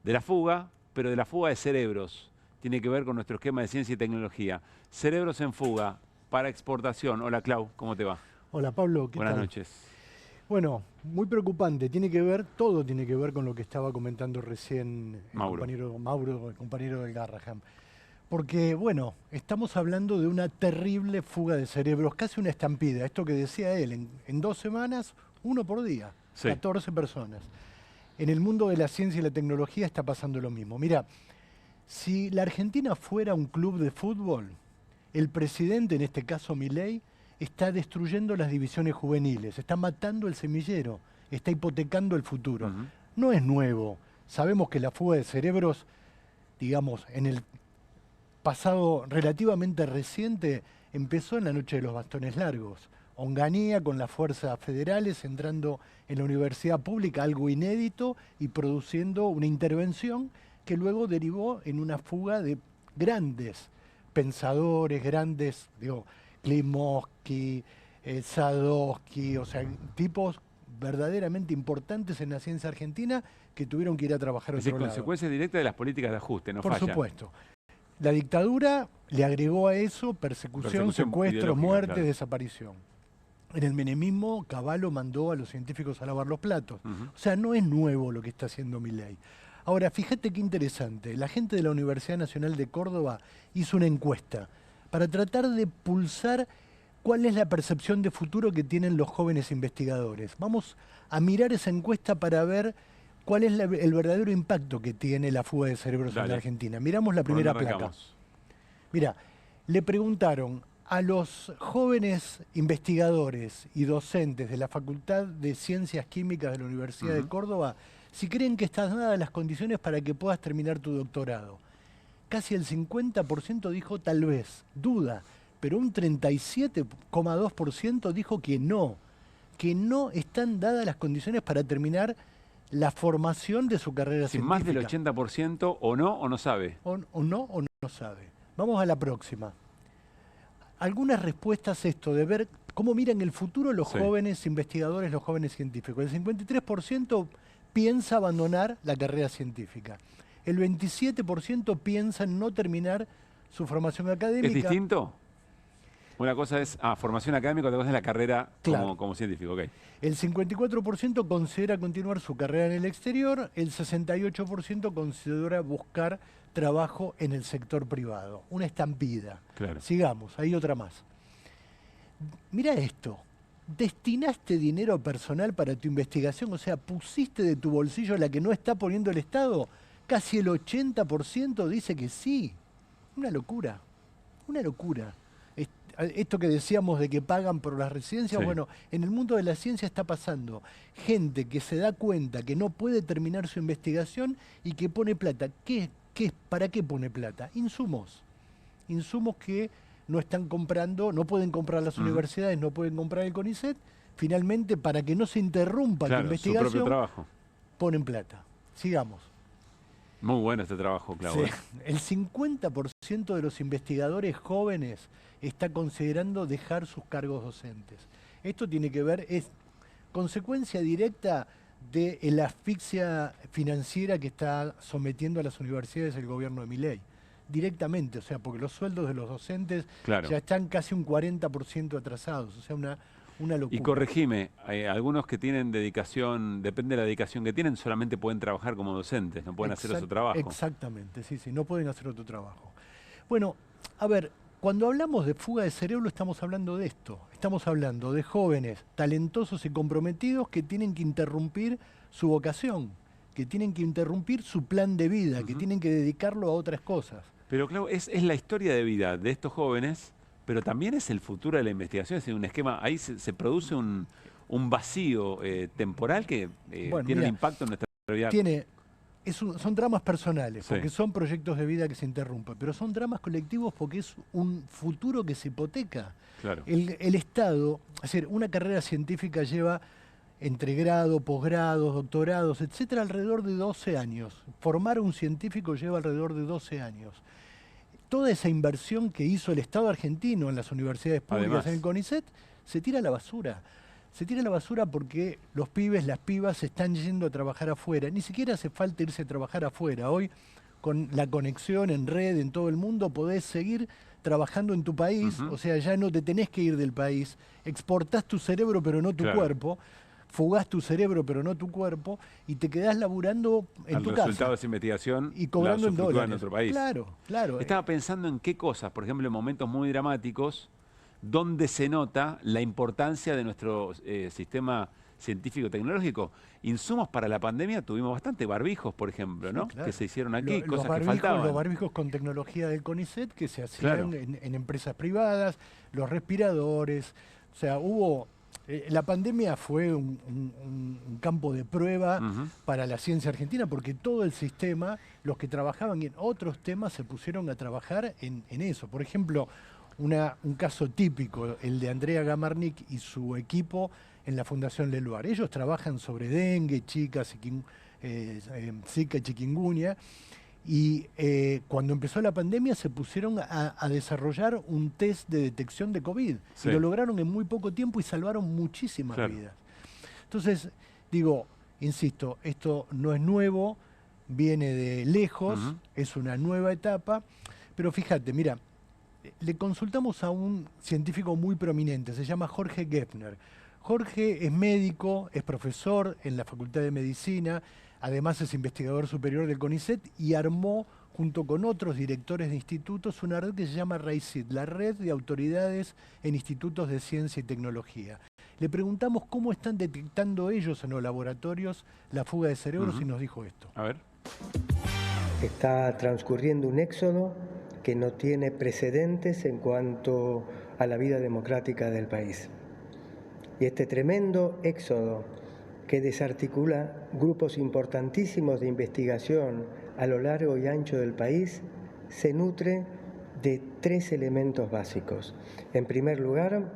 de la fuga, pero de la fuga de cerebros. Tiene que ver con nuestro esquema de ciencia y tecnología. Cerebros en fuga para exportación. Hola, Clau, ¿cómo te va? Hola, Pablo, ¿qué tal? Buenas noches. Bueno, muy preocupante. Todo tiene que ver con lo que estaba comentando recién el compañero del Garrahan. Porque, bueno, estamos hablando de una terrible fuga de cerebros, casi una estampida. Esto que decía él, en 2 semanas, 1 por día, 14 personas. En el mundo de la ciencia y la tecnología está pasando lo mismo. Mira, Si la Argentina fuera un club de fútbol, el presidente, en este caso Milei, está destruyendo las divisiones juveniles, está matando el semillero, está hipotecando el futuro. No es nuevo. Sabemos que la fuga de cerebros, digamos, en el pasado relativamente reciente, empezó en la noche de los bastones largos. Onganía con las fuerzas federales entrando en la universidad pública, algo inédito, y produciendo una intervención que luego derivó en una fuga de grandes pensadores, grandes, digo, Klimovsky, Sadowski, o sea, tipos verdaderamente importantes en la ciencia argentina que tuvieron que ir a trabajar a otro lado. Consecuencia directa de las políticas de ajuste, no Por falla. supuesto. La dictadura le agregó a eso persecución secuestro, muerte, claro, desaparición. En el menemismo, Cavallo mandó a los científicos a lavar los platos. O sea, no es nuevo lo que está haciendo Milei. Ahora, fíjate qué interesante. La gente de la Universidad Nacional de Córdoba hizo una encuesta para tratar de pulsar cuál es la percepción de futuro que tienen los jóvenes investigadores. Vamos a mirar esa encuesta para ver cuál es el verdadero impacto que tiene la fuga de cerebros en la Argentina. Miramos la primera placa. Mira, le preguntaron a los jóvenes investigadores y docentes de la Facultad de Ciencias Químicas de la Universidad de Córdoba si creen que están dadas las condiciones para que puedas terminar tu doctorado. Casi el 50% dijo tal vez, duda, pero un 37,2% dijo que no están dadas las condiciones para terminar la formación de su carrera científica. Más del 80% o no sabe. O no sabe. Vamos a la próxima. Algunas respuestas esto de ver cómo miran el futuro los jóvenes investigadores, los jóvenes científicos. El 53% piensa abandonar la carrera científica. El 27% piensa en no terminar su formación académica. ¿Es distinto? Una cosa es formación académica, otra cosa es la carrera como científico. Okay. El 54% considera continuar su carrera en el exterior, el 68% considera buscar trabajo en el sector privado. Una estampida. Claro. Sigamos, hay otra más. Mira esto. ¿Destinaste dinero personal para tu investigación? O sea, ¿pusiste de tu bolsillo la que no está poniendo el Estado? Casi el 80% dice que sí. Una locura. Una locura. Esto que decíamos de que pagan por las residencias, bueno, en el mundo de la ciencia está pasando. Gente que se da cuenta que no puede terminar su investigación y que pone plata. ¿Para qué pone plata? Insumos. Insumos que no están comprando, no pueden comprar las universidades, no pueden comprar el CONICET. Finalmente, para que no se interrumpa la investigación, su propio trabajo, ponen plata. Sigamos. Muy bueno este trabajo, Claudio. Sí. El 50% de los investigadores jóvenes está considerando dejar sus cargos docentes. Esto tiene que ver, es consecuencia directa de la asfixia financiera que está sometiendo a las universidades el gobierno de Milei. Directamente, o sea, porque los sueldos de los docentes ya están casi un 40% atrasados, o sea, una locura. Y corregime, algunos que tienen dedicación, depende de la dedicación que tienen, solamente pueden trabajar como docentes, no pueden hacer otro trabajo. Exactamente, sí, no pueden hacer otro trabajo. Bueno, a ver, cuando hablamos de fuga de cerebro estamos hablando de esto. Estamos hablando de jóvenes talentosos y comprometidos que tienen que interrumpir su vocación, que tienen que interrumpir su plan de vida, que tienen que dedicarlo a otras cosas. Pero claro, es la historia de vida de estos jóvenes, pero también es el futuro de la investigación. Es un esquema, ahí se produce un vacío temporal que tiene un impacto en nuestra vida. Son dramas personales, porque son proyectos de vida que se interrumpen, pero son dramas colectivos porque es un futuro que se hipoteca. Claro. El Estado, es decir, una carrera científica lleva entre grado, posgrados, doctorados, etcétera, alrededor de 12 años. Formar un científico lleva alrededor de 12 años. Toda esa inversión que hizo el Estado argentino en las universidades públicas, en el CONICET, se tira a la basura. Se tira a la basura porque los pibes, las pibas se están yendo a trabajar afuera. Ni siquiera hace falta irse a trabajar afuera. Hoy, con la conexión en red en todo el mundo, podés seguir trabajando en tu país. O sea, ya no te tenés que ir del país. Exportás tu cerebro, pero no tu cuerpo. Fugás tu cerebro, pero no tu cuerpo. Y te quedás laburando en tu casa. El resultado de esa investigación y cobrando en dólares. En otro país. Claro. Estaba pensando en qué cosas, por ejemplo, en momentos muy dramáticos, donde se nota la importancia de nuestro sistema científico-tecnológico, insumos para la pandemia tuvimos bastante, barbijos, por ejemplo, ¿no? Claro. Que se hicieron aquí, Los cosas que faltaban. Los barbijos con tecnología del CONICET que se hacían en empresas privadas, los respiradores, o sea, hubo... la pandemia fue un campo de prueba para la ciencia argentina porque todo el sistema, los que trabajaban en otros temas se pusieron a trabajar en eso. Por ejemplo, un caso típico, el de Andrea Gamarnik y su equipo en la Fundación Leluar. Ellos trabajan sobre dengue, Zika y chikungunya. Y cuando empezó la pandemia se pusieron a desarrollar un test de detección de COVID. Sí. Y lo lograron en muy poco tiempo y salvaron muchísimas vidas. Entonces, digo, insisto, esto no es nuevo, viene de lejos, es una nueva etapa. Pero fíjate, mira, le consultamos a un científico muy prominente, se llama Jorge Geffner. Jorge es médico, es profesor en la Facultad de Medicina, además es investigador superior del CONICET y armó, junto con otros directores de institutos, una red que se llama RAICIT, la Red de Autoridades en Institutos de Ciencia y Tecnología. Le preguntamos cómo están detectando ellos en los laboratorios la fuga de cerebros y nos dijo esto. A ver. Está transcurriendo un éxodo que no tiene precedentes en cuanto a la vida democrática del país. Y este tremendo éxodo que desarticula grupos importantísimos de investigación a lo largo y ancho del país, se nutre de 3 elementos básicos. En primer lugar,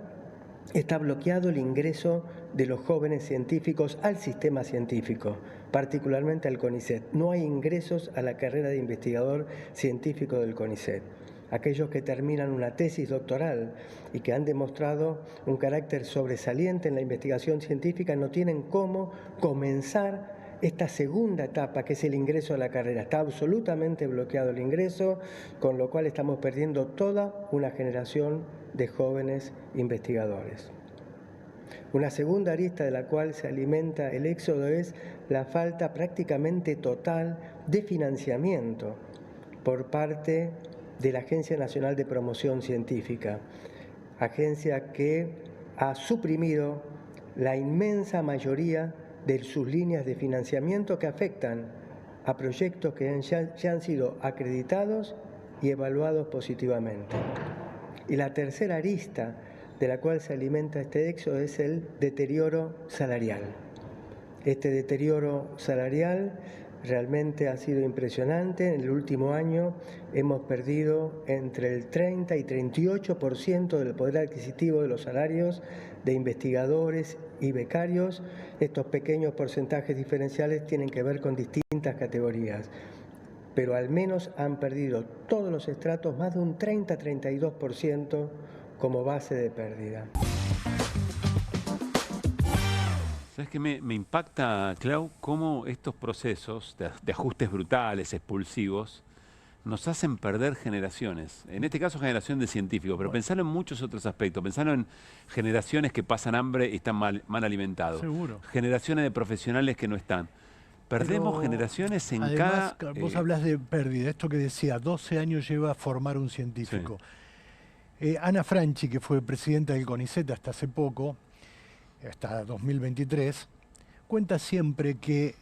está bloqueado el ingreso de los jóvenes científicos al sistema científico, particularmente al CONICET. No hay ingresos a la carrera de investigador científico del CONICET. Aquellos que terminan una tesis doctoral y que han demostrado un carácter sobresaliente en la investigación científica no tienen cómo comenzar esta segunda etapa, que es el ingreso a la carrera. Está absolutamente bloqueado el ingreso, con lo cual estamos perdiendo toda una generación de jóvenes investigadores. Una segunda arista de la cual se alimenta el éxodo es la falta prácticamente total de financiamiento por parte de la Agencia Nacional de Promoción Científica, agencia que ha suprimido la inmensa mayoría de sus líneas de financiamiento que afectan a proyectos que ya han sido acreditados y evaluados positivamente. Y la tercera arista de la cual se alimenta este éxodo es el deterioro salarial. Este deterioro salarial realmente ha sido impresionante. En el último año hemos perdido entre el 30 y 38% del poder adquisitivo de los salarios de investigadores y becarios. Estos pequeños porcentajes diferenciales tienen que ver con distintas categorías, pero al menos han perdido todos los estratos más de un 30-32% como base de pérdida. ¿Sabes qué me impacta, Clau, cómo estos procesos de ajustes brutales, expulsivos, nos hacen perder generaciones? En este caso, generación de científicos, pero pensalo en muchos otros aspectos. Pensalo en generaciones que pasan hambre y están mal alimentados. Seguro. Generaciones de profesionales que no están. Perdemos pero, generaciones en además, cada... Vos hablás de pérdida. Esto que decía, 12 años lleva a formar un científico. Sí. Ana Franchi, que fue presidenta del CONICET hasta hace poco, hasta 2023, cuenta siempre que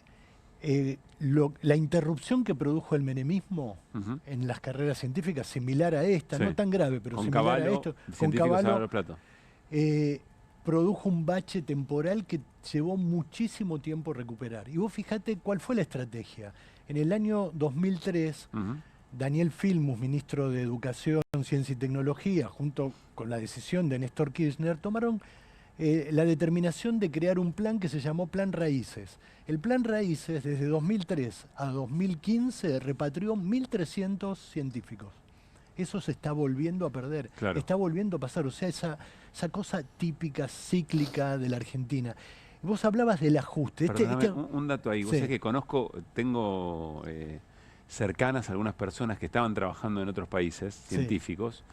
la interrupción que produjo el menemismo en las carreras científicas, similar a esta, no tan grave, pero con similar Cavallo, a esto, con Cavallo, Plato. Produjo un bache temporal que llevó muchísimo tiempo recuperar. Y vos fijate cuál fue la estrategia. En el año 2003, Daniel Filmus, ministro de Educación, Ciencia y Tecnología, junto con la decisión de Néstor Kirchner, tomaron la determinación de crear un plan que se llamó Plan Raíces. El Plan Raíces, desde 2003 a 2015, repatrió 1.300 científicos. Eso se está volviendo a perder, está volviendo a pasar. O sea, esa cosa típica, cíclica de la Argentina. Vos hablabas del ajuste. Un dato ahí. Vos sabés que tengo cercanas a algunas personas que estaban trabajando en otros países, científicos,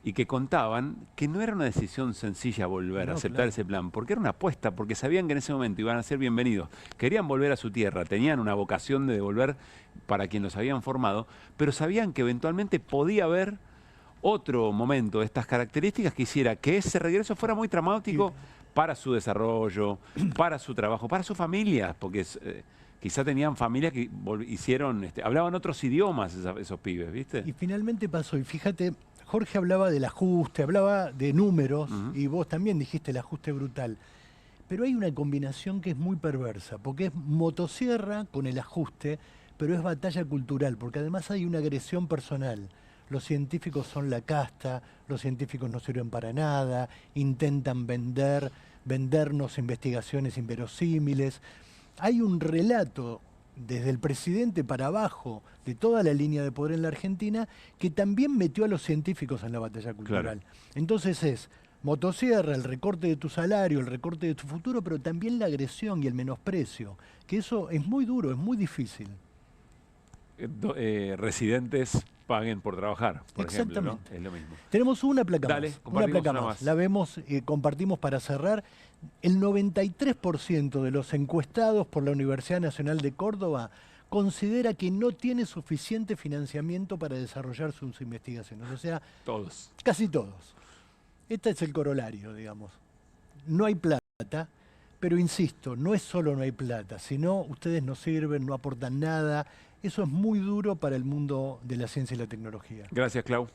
y que contaban que no era una decisión sencilla volver a aceptar ese plan, porque era una apuesta, porque sabían que en ese momento iban a ser bienvenidos. Querían volver a su tierra, tenían una vocación de devolver para quien los habían formado, pero sabían que eventualmente podía haber otro momento de estas características que hiciera que ese regreso fuera muy traumático para su desarrollo, para su trabajo, para su familia, porque quizá tenían familias que hicieron, hablaban otros idiomas esos pibes, ¿viste? Y finalmente pasó, y fíjate, Jorge hablaba del ajuste, hablaba de números, y vos también dijiste el ajuste brutal. Pero hay una combinación que es muy perversa, porque es motosierra con el ajuste, pero es batalla cultural, porque además hay una agresión personal. Los científicos son la casta, los científicos no sirven para nada, intentan vendernos investigaciones inverosímiles. Hay un relato desde el presidente para abajo de toda la línea de poder en la Argentina que también metió a los científicos en la batalla cultural. Claro. Entonces es motosierra, el recorte de tu salario, el recorte de tu futuro, pero también la agresión y el menosprecio, que eso es muy duro, es muy difícil. Residentes paguen por trabajar, por ejemplo, ¿no? Es lo mismo. Tenemos una placa Dale, más. Una placa más. La vemos, compartimos para cerrar. El 93% de los encuestados por la Universidad Nacional de Córdoba considera que no tiene suficiente financiamiento para desarrollar sus investigaciones. O sea, todos. Casi todos. Este es el corolario, digamos. No hay plata, pero insisto, no es solo no hay plata, sino ustedes no sirven, no aportan nada. Eso es muy duro para el mundo de la ciencia y la tecnología. Gracias, Clau.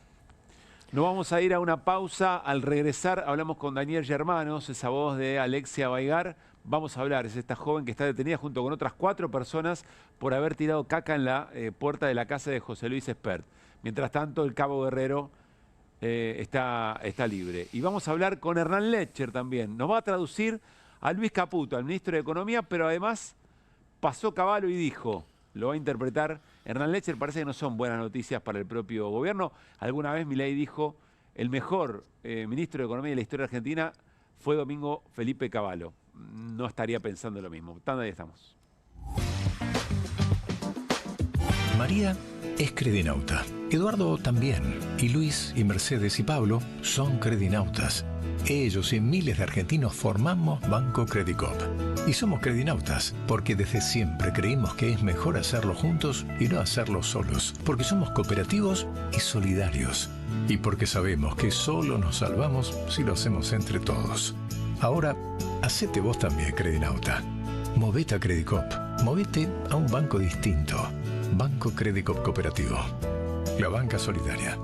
Nos vamos a ir a una pausa. Al regresar hablamos con Daniel Germanos, esa voz de Alexia Baigar. Vamos a hablar, es esta joven que está detenida junto con otras 4 personas por haber tirado caca en la puerta de la casa de José Luis Espert. Mientras tanto, el Cabo Guerrero está libre. Y vamos a hablar con Hernán Lecher también. Nos va a traducir a Luis Caputo, al ministro de Economía, pero además pasó caballo y dijo... Lo va a interpretar Hernán Lecher. Parece que no son buenas noticias para el propio gobierno. Alguna vez Milei dijo, el mejor ministro de Economía de la historia argentina fue Domingo Felipe Cavallo. No estaría pensando lo mismo. Tanda, ahí estamos. María es credinauta. Eduardo también. Y Luis y Mercedes y Pablo son credinautas. Ellos y miles de argentinos formamos Banco Credicop. Y somos credinautas porque desde siempre creímos que es mejor hacerlo juntos y no hacerlo solos. Porque somos cooperativos y solidarios. Y porque sabemos que solo nos salvamos si lo hacemos entre todos. Ahora, hacete vos también credinauta. Movete a Credicop. Movete a un banco distinto. Banco Credicop Cooperativo. La banca solidaria.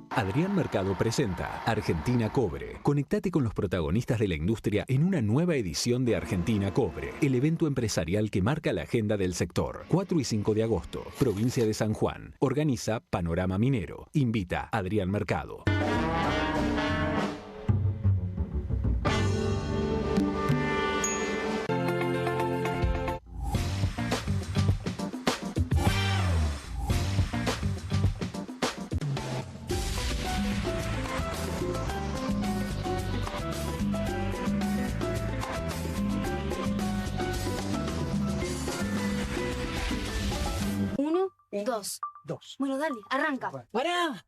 Adrián Mercado presenta Argentina Cobre. Conectate con los protagonistas de la industria en una nueva edición de Argentina Cobre, el evento empresarial que marca la agenda del sector. 4 y 5 de agosto, provincia de San Juan. Organiza Panorama Minero. Invita Adrián Mercado. Dos. Bueno, dale, arranca. ¡Pará!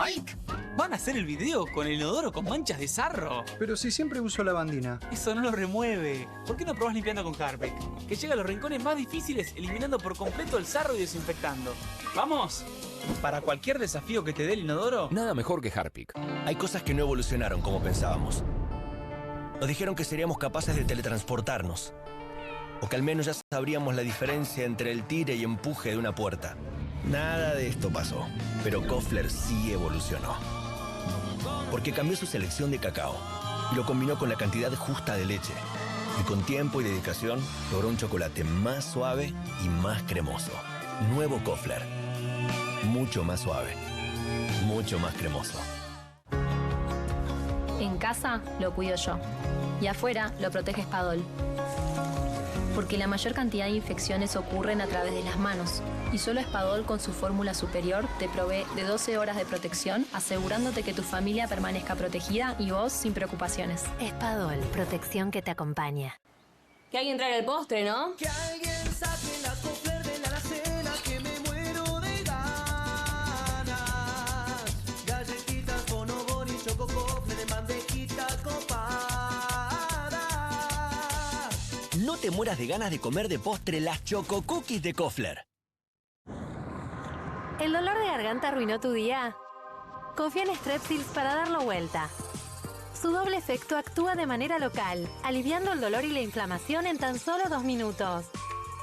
¡Mike! ¿Van a hacer el video con el inodoro con manchas de sarro? Pero si siempre uso lavandina. Eso no lo remueve. ¿Por qué no probás limpiando con Harpic? Que llega a los rincones más difíciles eliminando por completo el sarro y desinfectando. ¡Vamos! Para cualquier desafío que te dé el inodoro... Nada mejor que Harpic. Hay cosas que no evolucionaron como pensábamos. Nos dijeron que seríamos capaces de teletransportarnos. O que al menos ya sabríamos la diferencia entre el tire y empuje de una puerta. Nada de esto pasó, pero Koffler sí evolucionó. Porque cambió su selección de cacao y lo combinó con la cantidad justa de leche. Y con tiempo y dedicación logró un chocolate más suave y más cremoso. Nuevo Koffler. Mucho más suave. Mucho más cremoso. En casa lo cuido yo. Y afuera lo protege Spadol. Porque la mayor cantidad de infecciones ocurren a través de las manos. Y solo Spadol con su fórmula superior te provee de 12 horas de protección, asegurándote que tu familia permanezca protegida y vos sin preocupaciones. Spadol, protección que te acompaña. Que alguien traiga el postre, ¿no? Que alguien saque la Koffler de la alacena, que me muero de ganas. Galletitas, bonobón y choco Koffler de mantequita copada. No te mueras de ganas de comer de postre las Choco Cookies de Koffler. ¿El dolor de garganta arruinó tu día? Confía en Strepsils para darlo vuelta. Su doble efecto actúa de manera local, aliviando el dolor y la inflamación en tan solo 2 minutos.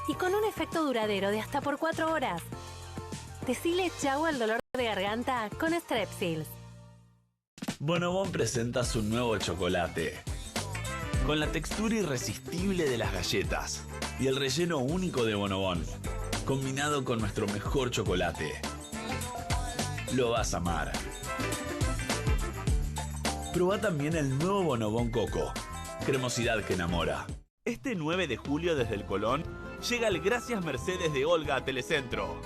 Y con un efecto duradero de hasta por 4 horas. Decile chau al dolor de garganta con Strepsils. Bonobón presenta su nuevo chocolate. Con la textura irresistible de las galletas y el relleno único de Bonobón, combinado con nuestro mejor chocolate. Lo vas a amar. Probá también el nuevo Bonobón Coco. Cremosidad que enamora. Este 9 de julio desde el Colón llega el Gracias Mercedes de Olga a Telecentro.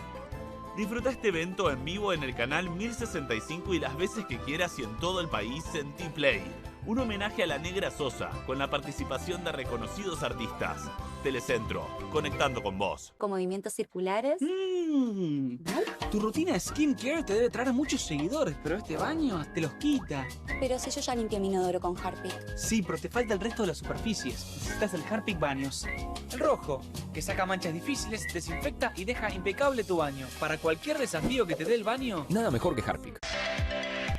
Disfruta este evento en vivo en el canal 1065 y las veces que quieras y en todo el país en T-Play. Un homenaje a la Negra Sosa con la participación de reconocidos artistas. Telecentro, conectando con vos. Con movimientos circulares. Tu rutina de skincare te debe traer muchos seguidores, pero este baño te los quita. Pero si yo ya limpié mi inodoro con Harpic. Sí, pero te falta el resto de las superficies. Necesitas el Harpic Baños. El rojo, que saca manchas difíciles, desinfecta y deja impecable tu baño. Para cualquier desafío que te dé el baño, nada mejor que Harpic.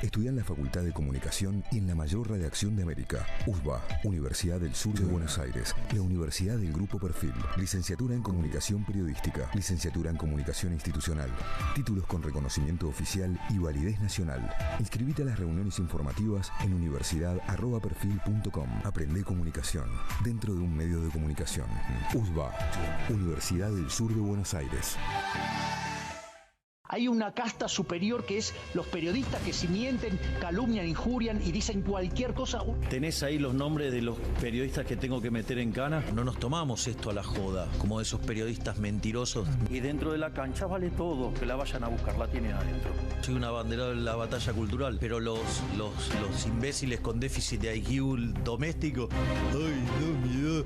Estudia en la Facultad de Comunicación y en la mayor redacción de América. USBA, Universidad del Sur de Buenos Aires. La Universidad del Grupo Perfil. Licenciatura en Comunicación Periodística. Licenciatura en Comunicación Institucional. Títulos con reconocimiento oficial y validez nacional. Inscribite a las reuniones informativas en universidad@perfil.com. Aprende comunicación dentro de un medio de comunicación. USBA, Universidad del Sur de Buenos Aires. Hay una casta superior que es los periodistas que si mienten, calumnian, injurian y dicen cualquier cosa. ¿Tenés ahí los nombres de los periodistas que tengo que meter en cana? No nos tomamos esto a la joda, como esos periodistas mentirosos. Y dentro de la cancha vale todo, que la vayan a buscar, la tienen adentro. Soy un abanderado de la batalla cultural, pero los imbéciles con déficit de IQ doméstico, ¡ay, no, miedo!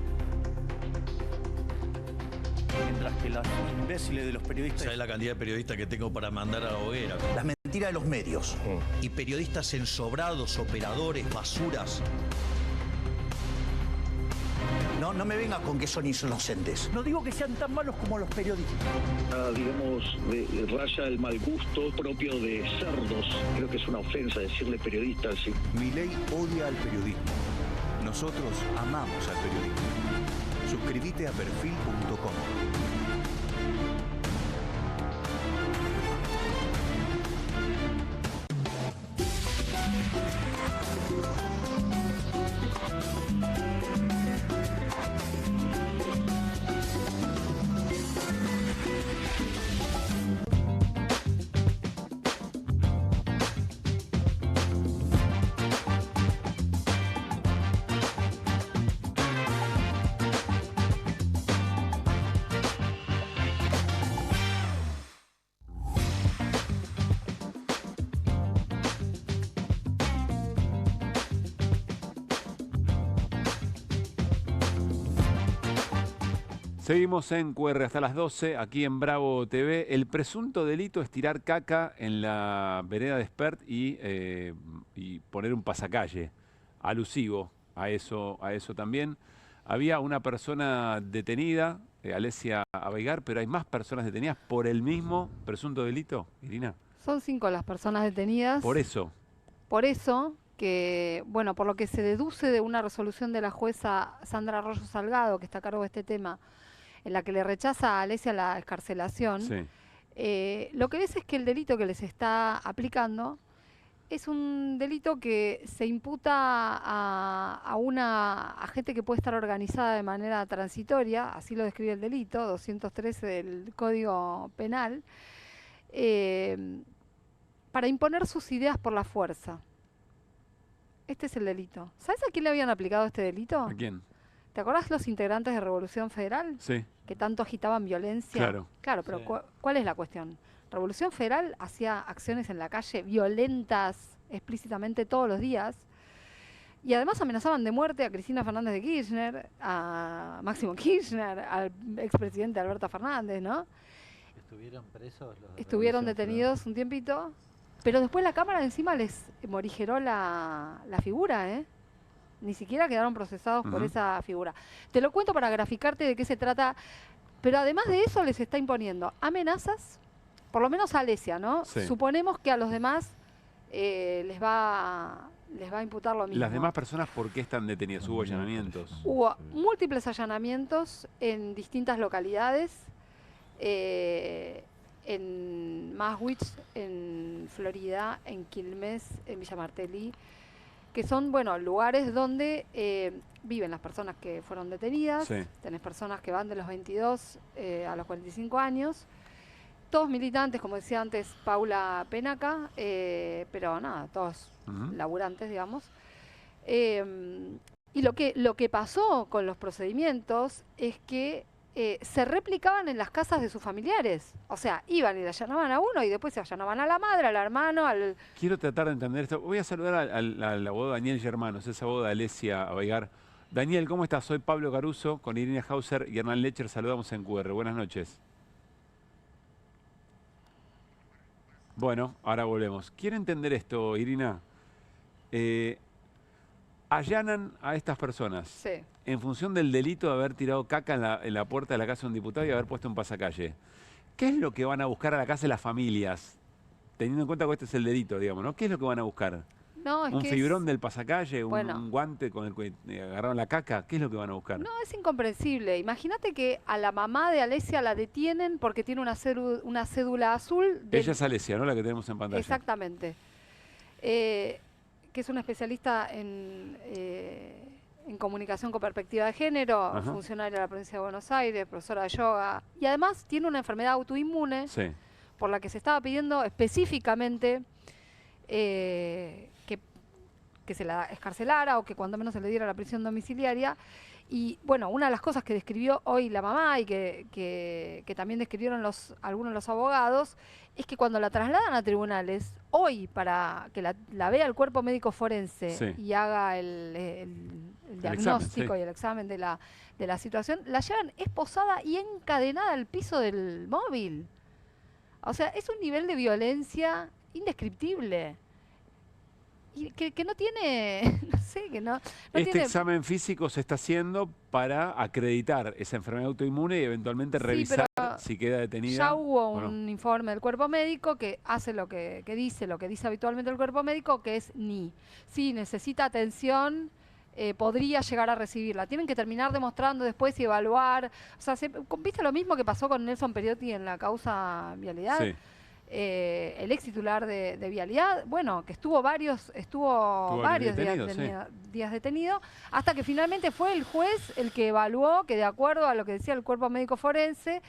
Mientras que los imbéciles de los periodistas... ¿Sabes la cantidad de periodistas que tengo para mandar a la hoguera? Las mentiras de los medios. Y periodistas ensobrados, operadores, basuras. No me vengas con que son inocentes. No digo que sean tan malos como los periodistas. Digamos, raya el mal gusto propio de cerdos. Creo que es una ofensa decirle periodistas. ¿Sí? Milei odia al periodismo. Nosotros amamos al periodismo. Suscríbete a perfil.com. Seguimos en QR hasta las 12, aquí en Bravo TV. El presunto delito es tirar caca en la vereda de Espert y poner un pasacalle alusivo a eso también. Había una persona detenida, Alesia Abeigar, pero hay más personas detenidas por el mismo presunto delito, Irina. Son 5 las personas detenidas. Por eso. Por eso que, bueno, por lo que se deduce de una resolución de la jueza Sandra Arroyo Salgado, que está a cargo de este tema, en la que le rechaza a Alesia la excarcelación, sí. Lo que ves es que el delito que les está aplicando es un delito que se imputa a gente que puede estar organizada de manera transitoria, así lo describe el delito, 213 del Código Penal, para imponer sus ideas por la fuerza. Este es el delito. ¿Sabes a quién le habían aplicado este delito? ¿A quién? ¿Te acordás los integrantes de Revolución Federal? Sí. Que tanto agitaban violencia. Claro. Claro, pero sí. ¿Cuál es la cuestión? Revolución Federal hacía acciones en la calle violentas explícitamente todos los días y además amenazaban de muerte a Cristina Fernández de Kirchner, a Máximo Kirchner, al expresidente Alberto Fernández, ¿no? ¿Estuvieron presos? Estuvieron detenidos un tiempito, pero después la Cámara encima les morigeró la figura, ¿eh? Ni siquiera quedaron procesados por esa figura. Te lo cuento para graficarte de qué se trata, pero además de eso les está imponiendo amenazas, por lo menos a Alesia, ¿no? Sí. Suponemos que a los demás les va les va a imputar lo mismo. ¿Las demás personas por qué están detenidas? ¿Hubo allanamientos? Hubo múltiples allanamientos en distintas localidades, en Maswich, en Florida, en Quilmes, en Villa Martelly, que son, bueno, lugares donde viven las personas que fueron detenidas. Sí. Tenés personas que van de los 22 a los 45 años, todos militantes, como decía antes Paula Penaca, pero nada, todos laburantes, digamos. Y lo que pasó con los procedimientos es que se replicaban en las casas de sus familiares. O sea, iban y le allanaban a uno y después se allanaban a la madre, al hermano, al... Quiero tratar de entender esto. Voy a saludar al abogado Daniel Germanos, es abogado de Alesia Abaigar. Daniel, ¿cómo estás? Soy Pablo Caruso, con Irina Hauser y Hernán Lecher. Saludamos en QR. Buenas noches. Bueno, ahora volvemos. Quiero entender esto, Irina. Allanan a estas personas Sí. en función del delito de haber tirado caca en la puerta de la casa de un diputado y haber puesto un pasacalle. ¿Qué es lo que van a buscar a la casa de las familias? Teniendo en cuenta que este es el delito, digamos, ¿no? ¿Qué es lo que van a buscar? No, es ¿Un que fibrón del pasacalle? Bueno. ¿Un guante con el que agarraron la caca? ¿Qué es lo que van a buscar? No, es incomprensible. Imagínate que a la mamá de Alesia la detienen porque tiene una cédula azul. Ella es Alesia, ¿no? La que tenemos en pantalla. Exactamente. Que es una especialista en comunicación con perspectiva de género, Ajá. funcionaria de la provincia de Buenos Aires, profesora de yoga. Y además tiene una enfermedad autoinmune Sí. por la que se estaba pidiendo específicamente que se la escarcelara o que cuando menos se le diera la prisión domiciliaria. Y bueno, una de las cosas que describió hoy la mamá y que también describieron algunos de los abogados es que cuando la trasladan a tribunales, hoy para que la vea el cuerpo médico forense Sí. y haga el diagnóstico y el examen de la situación, la llevan esposada y encadenada al piso del móvil. O sea, es un nivel de violencia indescriptible. Y que no tiene, no sé, que no Este tiene... examen físico se está haciendo para acreditar esa enfermedad autoinmune y eventualmente revisar si queda detenida. Ya hubo o no. un informe del cuerpo médico que hace lo que dice habitualmente el cuerpo médico, que es si necesita atención, podría llegar a recibirla. Tienen que terminar demostrando después y evaluar. O sea, ¿viste lo mismo que pasó con Nelson Periotti en la causa Vialidad? Sí. El ex titular de Vialidad, bueno, que estuvo varios días detenido, hasta que finalmente fue el juez el que evaluó que de acuerdo a lo que decía el cuerpo médico forense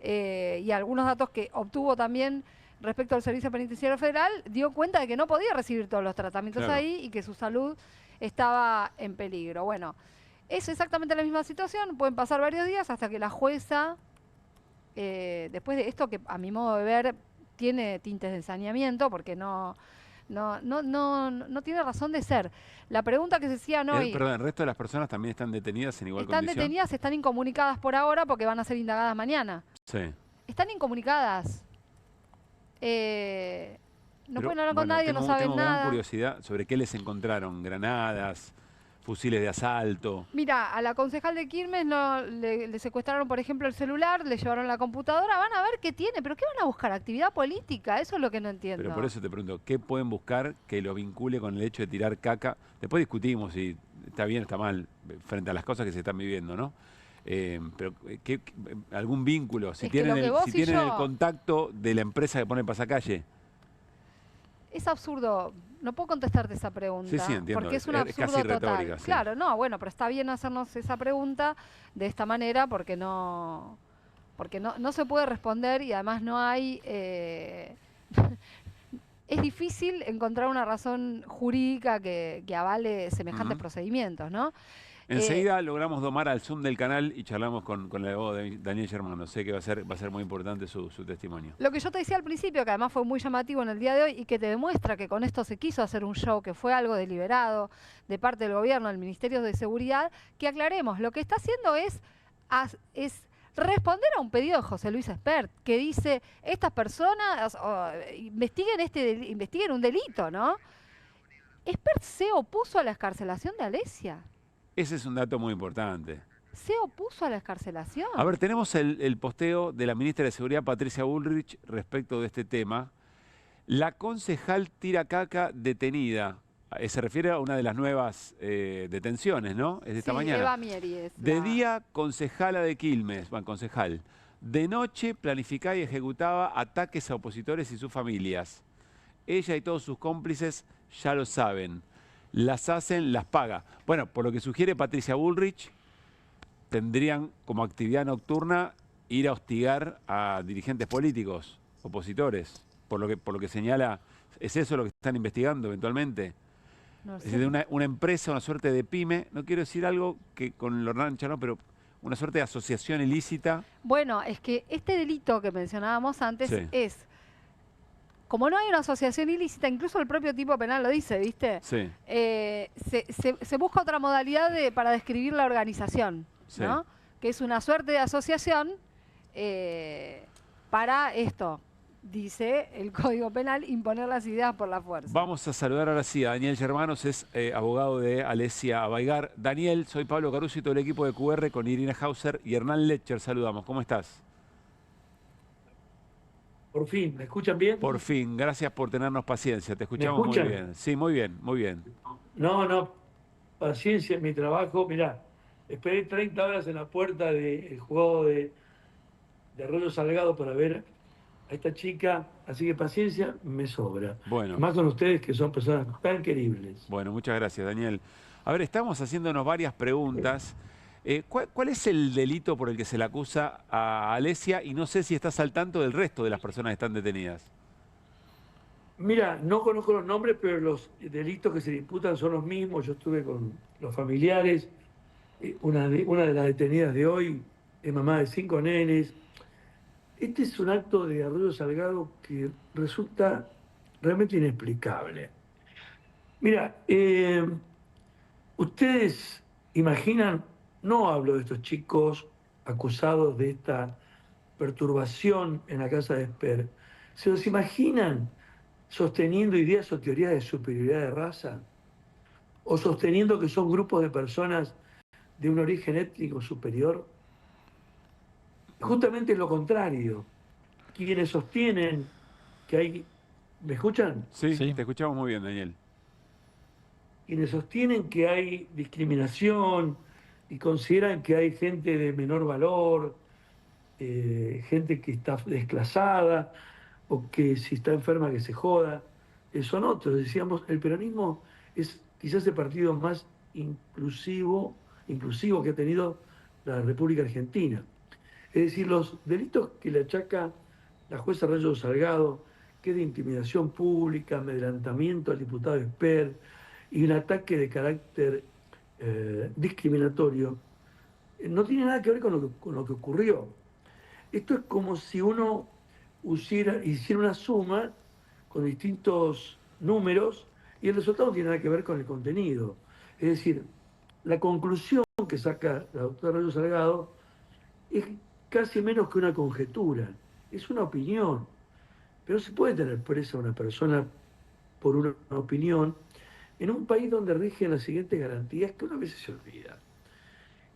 y algunos datos que obtuvo también respecto al Servicio Penitenciario Federal, dio cuenta de que no podía recibir todos los tratamientos ahí y que su salud estaba en peligro. Bueno, es exactamente la misma situación, pueden pasar varios días hasta que la jueza, después de esto que a mi modo de ver tiene tintes de ensañamiento porque no tiene razón de ser. La pregunta que se hacían hoy... Perdón, ¿el resto de las personas también están detenidas en igual están condición? detenidas, están incomunicadas por ahora porque van a ser indagadas mañana. Sí. Están incomunicadas. No pueden hablar con Bueno, nadie, no saben tengo gran nada. curiosidad sobre qué les encontraron. Granadas, fusiles de asalto. Mira, a la concejal de Quilmes le secuestraron, por ejemplo, el celular, le llevaron la computadora, van a ver qué tiene, pero ¿qué van a buscar? Actividad política, eso es lo que no entiendo. Pero por eso te pregunto, ¿qué pueden buscar que lo vincule con el hecho de tirar caca? Después discutimos si está bien o está mal frente a las cosas que se están viviendo, ¿no? Pero algún vínculo, si tienen, el contacto de la empresa que pone el pasacalle. Es absurdo. No puedo contestarte esa pregunta. Sí, entiendo. Porque es un absurdo casi total. retórica, sí. Claro, no, bueno, pero está bien hacernos esa pregunta de esta manera porque no se puede responder y además no hay... es difícil encontrar una razón jurídica que avale semejantes procedimientos, ¿no? Enseguida logramos domar al Zoom del canal y charlamos con el abogado Daniel Germano. Sé que va a ser muy importante su testimonio. Lo que yo te decía al principio, que además fue muy llamativo en el día de hoy y que te demuestra que con esto se quiso hacer un show, que fue algo deliberado de parte del gobierno, del Ministerio de Seguridad, que aclaremos, lo que está haciendo es responder a un pedido de José Luis Espert, que dice, estas personas investiguen un delito, ¿no? Espert se opuso a la excarcelación de Alesia. Ese es un dato muy importante. Se opuso a la excarcelación. A ver, tenemos el posteo de la ministra de Seguridad, Patricia Bullrich, respecto de este tema. La concejal tira caca detenida. Se refiere a una de las nuevas detenciones, ¿no? Es de esta mañana. Eva Mieri es de día, concejala de Quilmes, bueno, concejal. De noche, planificaba y ejecutaba ataques a opositores y sus familias. Ella y todos sus cómplices ya lo saben. Las hacen, las paga. Bueno, por lo que sugiere Patricia Bullrich, tendrían como actividad nocturna ir a hostigar a dirigentes políticos, opositores. Por lo que señala, ¿es eso lo que están investigando eventualmente? No Es sé. decir, de una empresa, una suerte de pyme, no quiero decir algo que con lo rancha, ¿no? Pero una suerte de asociación ilícita. Bueno, es que este delito que mencionábamos antes Sí. es, como no hay una asociación ilícita, incluso el propio tipo penal lo dice, ¿viste? Sí. Se busca otra modalidad para describir la organización, Sí. ¿no? Que es una suerte de asociación para esto, dice el Código Penal, imponer las ideas por la fuerza. Vamos a saludar ahora sí a Daniel Germanos, es abogado de Alesia Abaigar. Daniel, soy Pablo Caruso y todo el equipo de QR con Irina Hauser y Hernán Letcher. Saludamos, ¿cómo estás? Por fin, ¿me escuchan bien? Por fin, gracias por tenernos paciencia, te escuchamos muy escuchan? bien. Sí, muy bien, muy bien. No, paciencia en mi trabajo. Mirá, esperé 30 horas en la puerta del juego de Arroyo Salgado para ver a esta chica, así que paciencia me sobra. Bueno. Más con ustedes que son personas tan queribles. Bueno, muchas gracias, Daniel. A ver, estamos haciéndonos varias preguntas. ¿Cuál es el delito por el que se le acusa a Alesia? Y no sé si estás al tanto del resto de las personas que están detenidas. Mira, no conozco los nombres, pero los delitos que se disputan son los mismos. Yo estuve con los familiares. Una de las detenidas de hoy es mamá de 5 nenes. Este es un acto de Arroyo Salgado que resulta realmente inexplicable. Mira, ustedes imaginan, no hablo de estos chicos acusados de esta perturbación en la casa de Esper, ¿se los imaginan sosteniendo ideas o teorías de superioridad de raza? ¿O sosteniendo que son grupos de personas de un origen étnico superior? Justamente es lo contrario. Quienes sostienen que hay... ¿Me escuchan? Sí, te escuchamos muy bien, Daniel. Quienes sostienen que hay discriminación y consideran que hay gente de menor valor, gente que está desclasada, o que si está enferma que se joda, son otros. Decíamos, el peronismo es quizás el partido más inclusivo que ha tenido la República Argentina. Es decir, los delitos que le achaca la jueza Arroyo Salgado, que es de intimidación pública, amedrentamiento al diputado Esper y un ataque de carácter discriminatorio, no tiene nada que ver con lo que ocurrió. Esto es como si uno hiciera una suma con distintos números y el resultado no tiene nada que ver con el contenido. Es decir, la conclusión que saca la doctora Arroyo Salgado es casi menos que una conjetura, es una opinión. Pero no se puede tener presa a una persona por una opinión en un país donde rigen las siguientes garantías que una vez se olvida.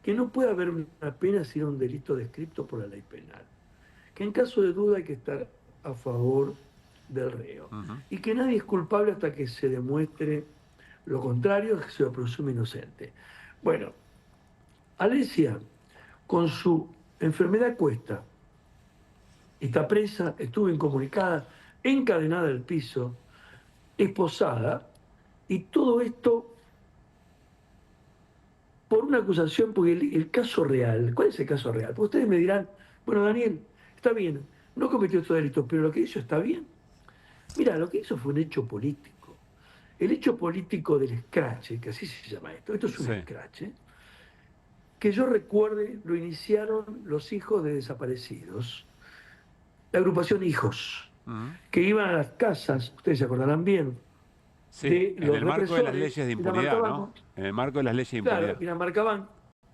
Que no puede haber una pena sino un delito descripto por la ley penal. Que en caso de duda hay que estar a favor del reo. Y que nadie es culpable hasta que se demuestre lo contrario, que se lo presume inocente. Bueno, Alesia, con su enfermedad a cuesta, está presa, estuvo incomunicada, encadenada al piso, esposada, y todo esto por una acusación, porque el caso real, ¿cuál es el caso real? Porque ustedes me dirán, bueno, Daniel, está bien, no cometió estos delitos, pero lo que hizo está bien. Mira, lo que hizo fue un hecho político. El hecho político del escrache, que así se llama esto es un escrache, que yo recuerde, lo iniciaron los hijos de desaparecidos, la agrupación Hijos, que iban a las casas, ustedes se acordarán bien, Sí, de en los el marco de las represores, leyes de y la impunidad, marcaban ¿no? En el marco de las leyes de impunidad. Claro, y la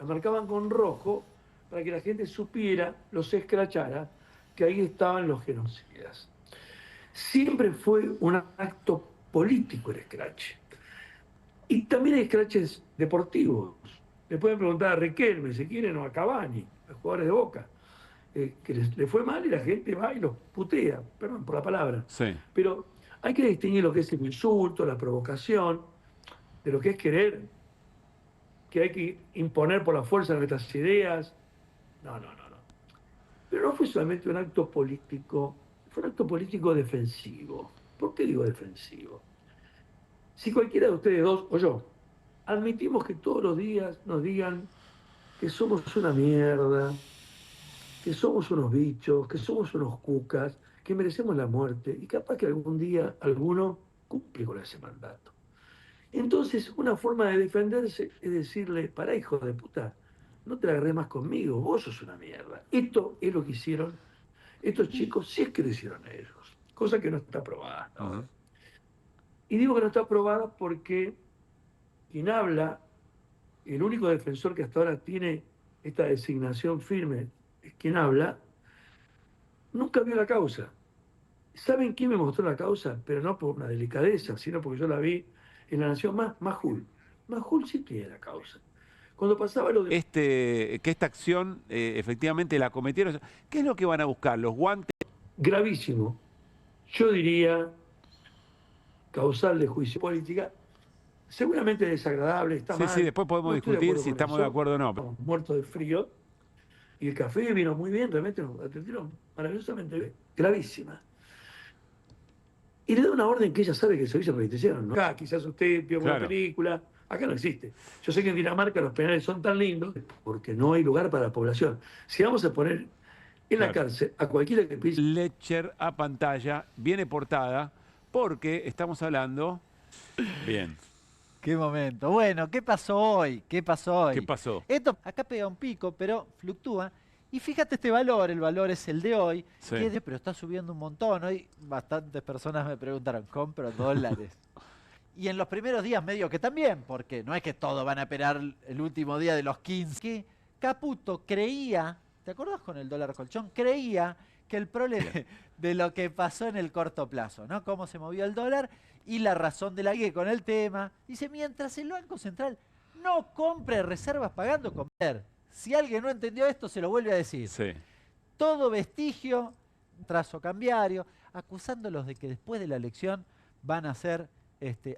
marcaban con rojo para que la gente supiera, los escrachara, que ahí estaban los genocidas. Siempre fue un acto político el escrache. Y también hay escraches deportivos. Le pueden preguntar a Riquelme, si quieren, o a Cavani, a jugadores de Boca, que le fue mal y la gente va y los putea, perdón por la palabra. Sí. Pero hay que distinguir lo que es el insulto, la provocación, de lo que es querer, que hay que imponer por la fuerza nuestras ideas. No. Pero no fue solamente un acto político, fue un acto político defensivo. ¿Por qué digo defensivo? Si cualquiera de ustedes dos o yo admitimos que todos los días nos digan que somos una mierda, que somos unos bichos, que somos unos cucas, que merecemos la muerte, y capaz que algún día alguno cumple con ese mandato. Entonces, una forma de defenderse es decirle, pará, hijo de puta, no te la agarré más conmigo, vos sos una mierda. Esto es lo que hicieron estos chicos, si es que lo hicieron ellos, cosa que no está probada, ¿no? Y digo que no está probada porque quien habla, el único defensor que hasta ahora tiene esta designación firme, es quien habla, nunca vio la causa. ¿Saben quién me mostró la causa? Pero no por una delicadeza, sino porque yo la vi en La Nación Más, Majul. Majul sí tiene la causa. Cuando pasaba lo de... Que esta acción efectivamente la cometieron. ¿Qué es lo que van a buscar? ¿Los guantes? Gravísimo. Yo diría causal de juicio política. Seguramente desagradable, está mal. Sí, después podemos discutir si estamos de acuerdo o no. Estamos muertos de frío. Y el café vino muy bien, realmente nos atendieron maravillosamente bien. Gravísima. Y le da una orden que ella sabe que el servicio penitenciario no. Acá quizás usted vio una película, acá no existe. Yo sé que en Dinamarca los penales son tan lindos porque no hay lugar para la población. Si vamos a poner en la cárcel a cualquiera que pise... Letcher a pantalla, viene portada, porque estamos hablando... Bien. Qué momento. Bueno, ¿qué pasó hoy? ¿Qué pasó hoy? ¿Qué pasó? Esto acá pega un pico, pero fluctúa. Y fíjate este valor, el valor es el de hoy, pero está subiendo un montón. Hoy bastantes personas me preguntaron, ¿compro dólares? Y en los primeros días medio que también, porque no es que todos van a esperar el último día de los 15. Que Caputo creía, ¿te acordás con el dólar colchón? Creía que el problema de lo que pasó en el corto plazo, ¿no? Cómo se movió el dólar y la razón de la guía con el tema. Dice, mientras el Banco Central no compre reservas pagando comer. Si alguien no entendió esto, se lo vuelve a decir. Sí. Todo vestigio, trazo cambiario, acusándolos de que después de la elección van a ser...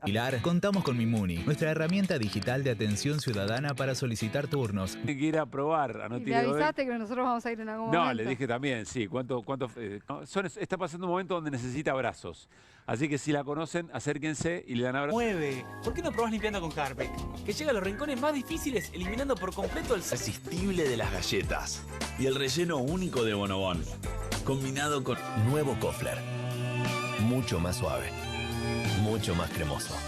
Pilar, contamos con Mimuni, nuestra herramienta digital de atención ciudadana para solicitar turnos. Tiene que ir a probar. Y le avisaste que nosotros vamos a ir en algún momento. No, le dije también, sí. Está pasando un momento donde necesita abrazos. Así que si la conocen, acérquense y le dan abrazos. 9. ¿Por qué no probás limpiando con Harpic? Que llega a los rincones más difíciles, eliminando por completo el... irresistible de las galletas y el relleno único de Bonobón, combinado con Nuevo Kofler. Mucho más suave. Mucho más cremoso.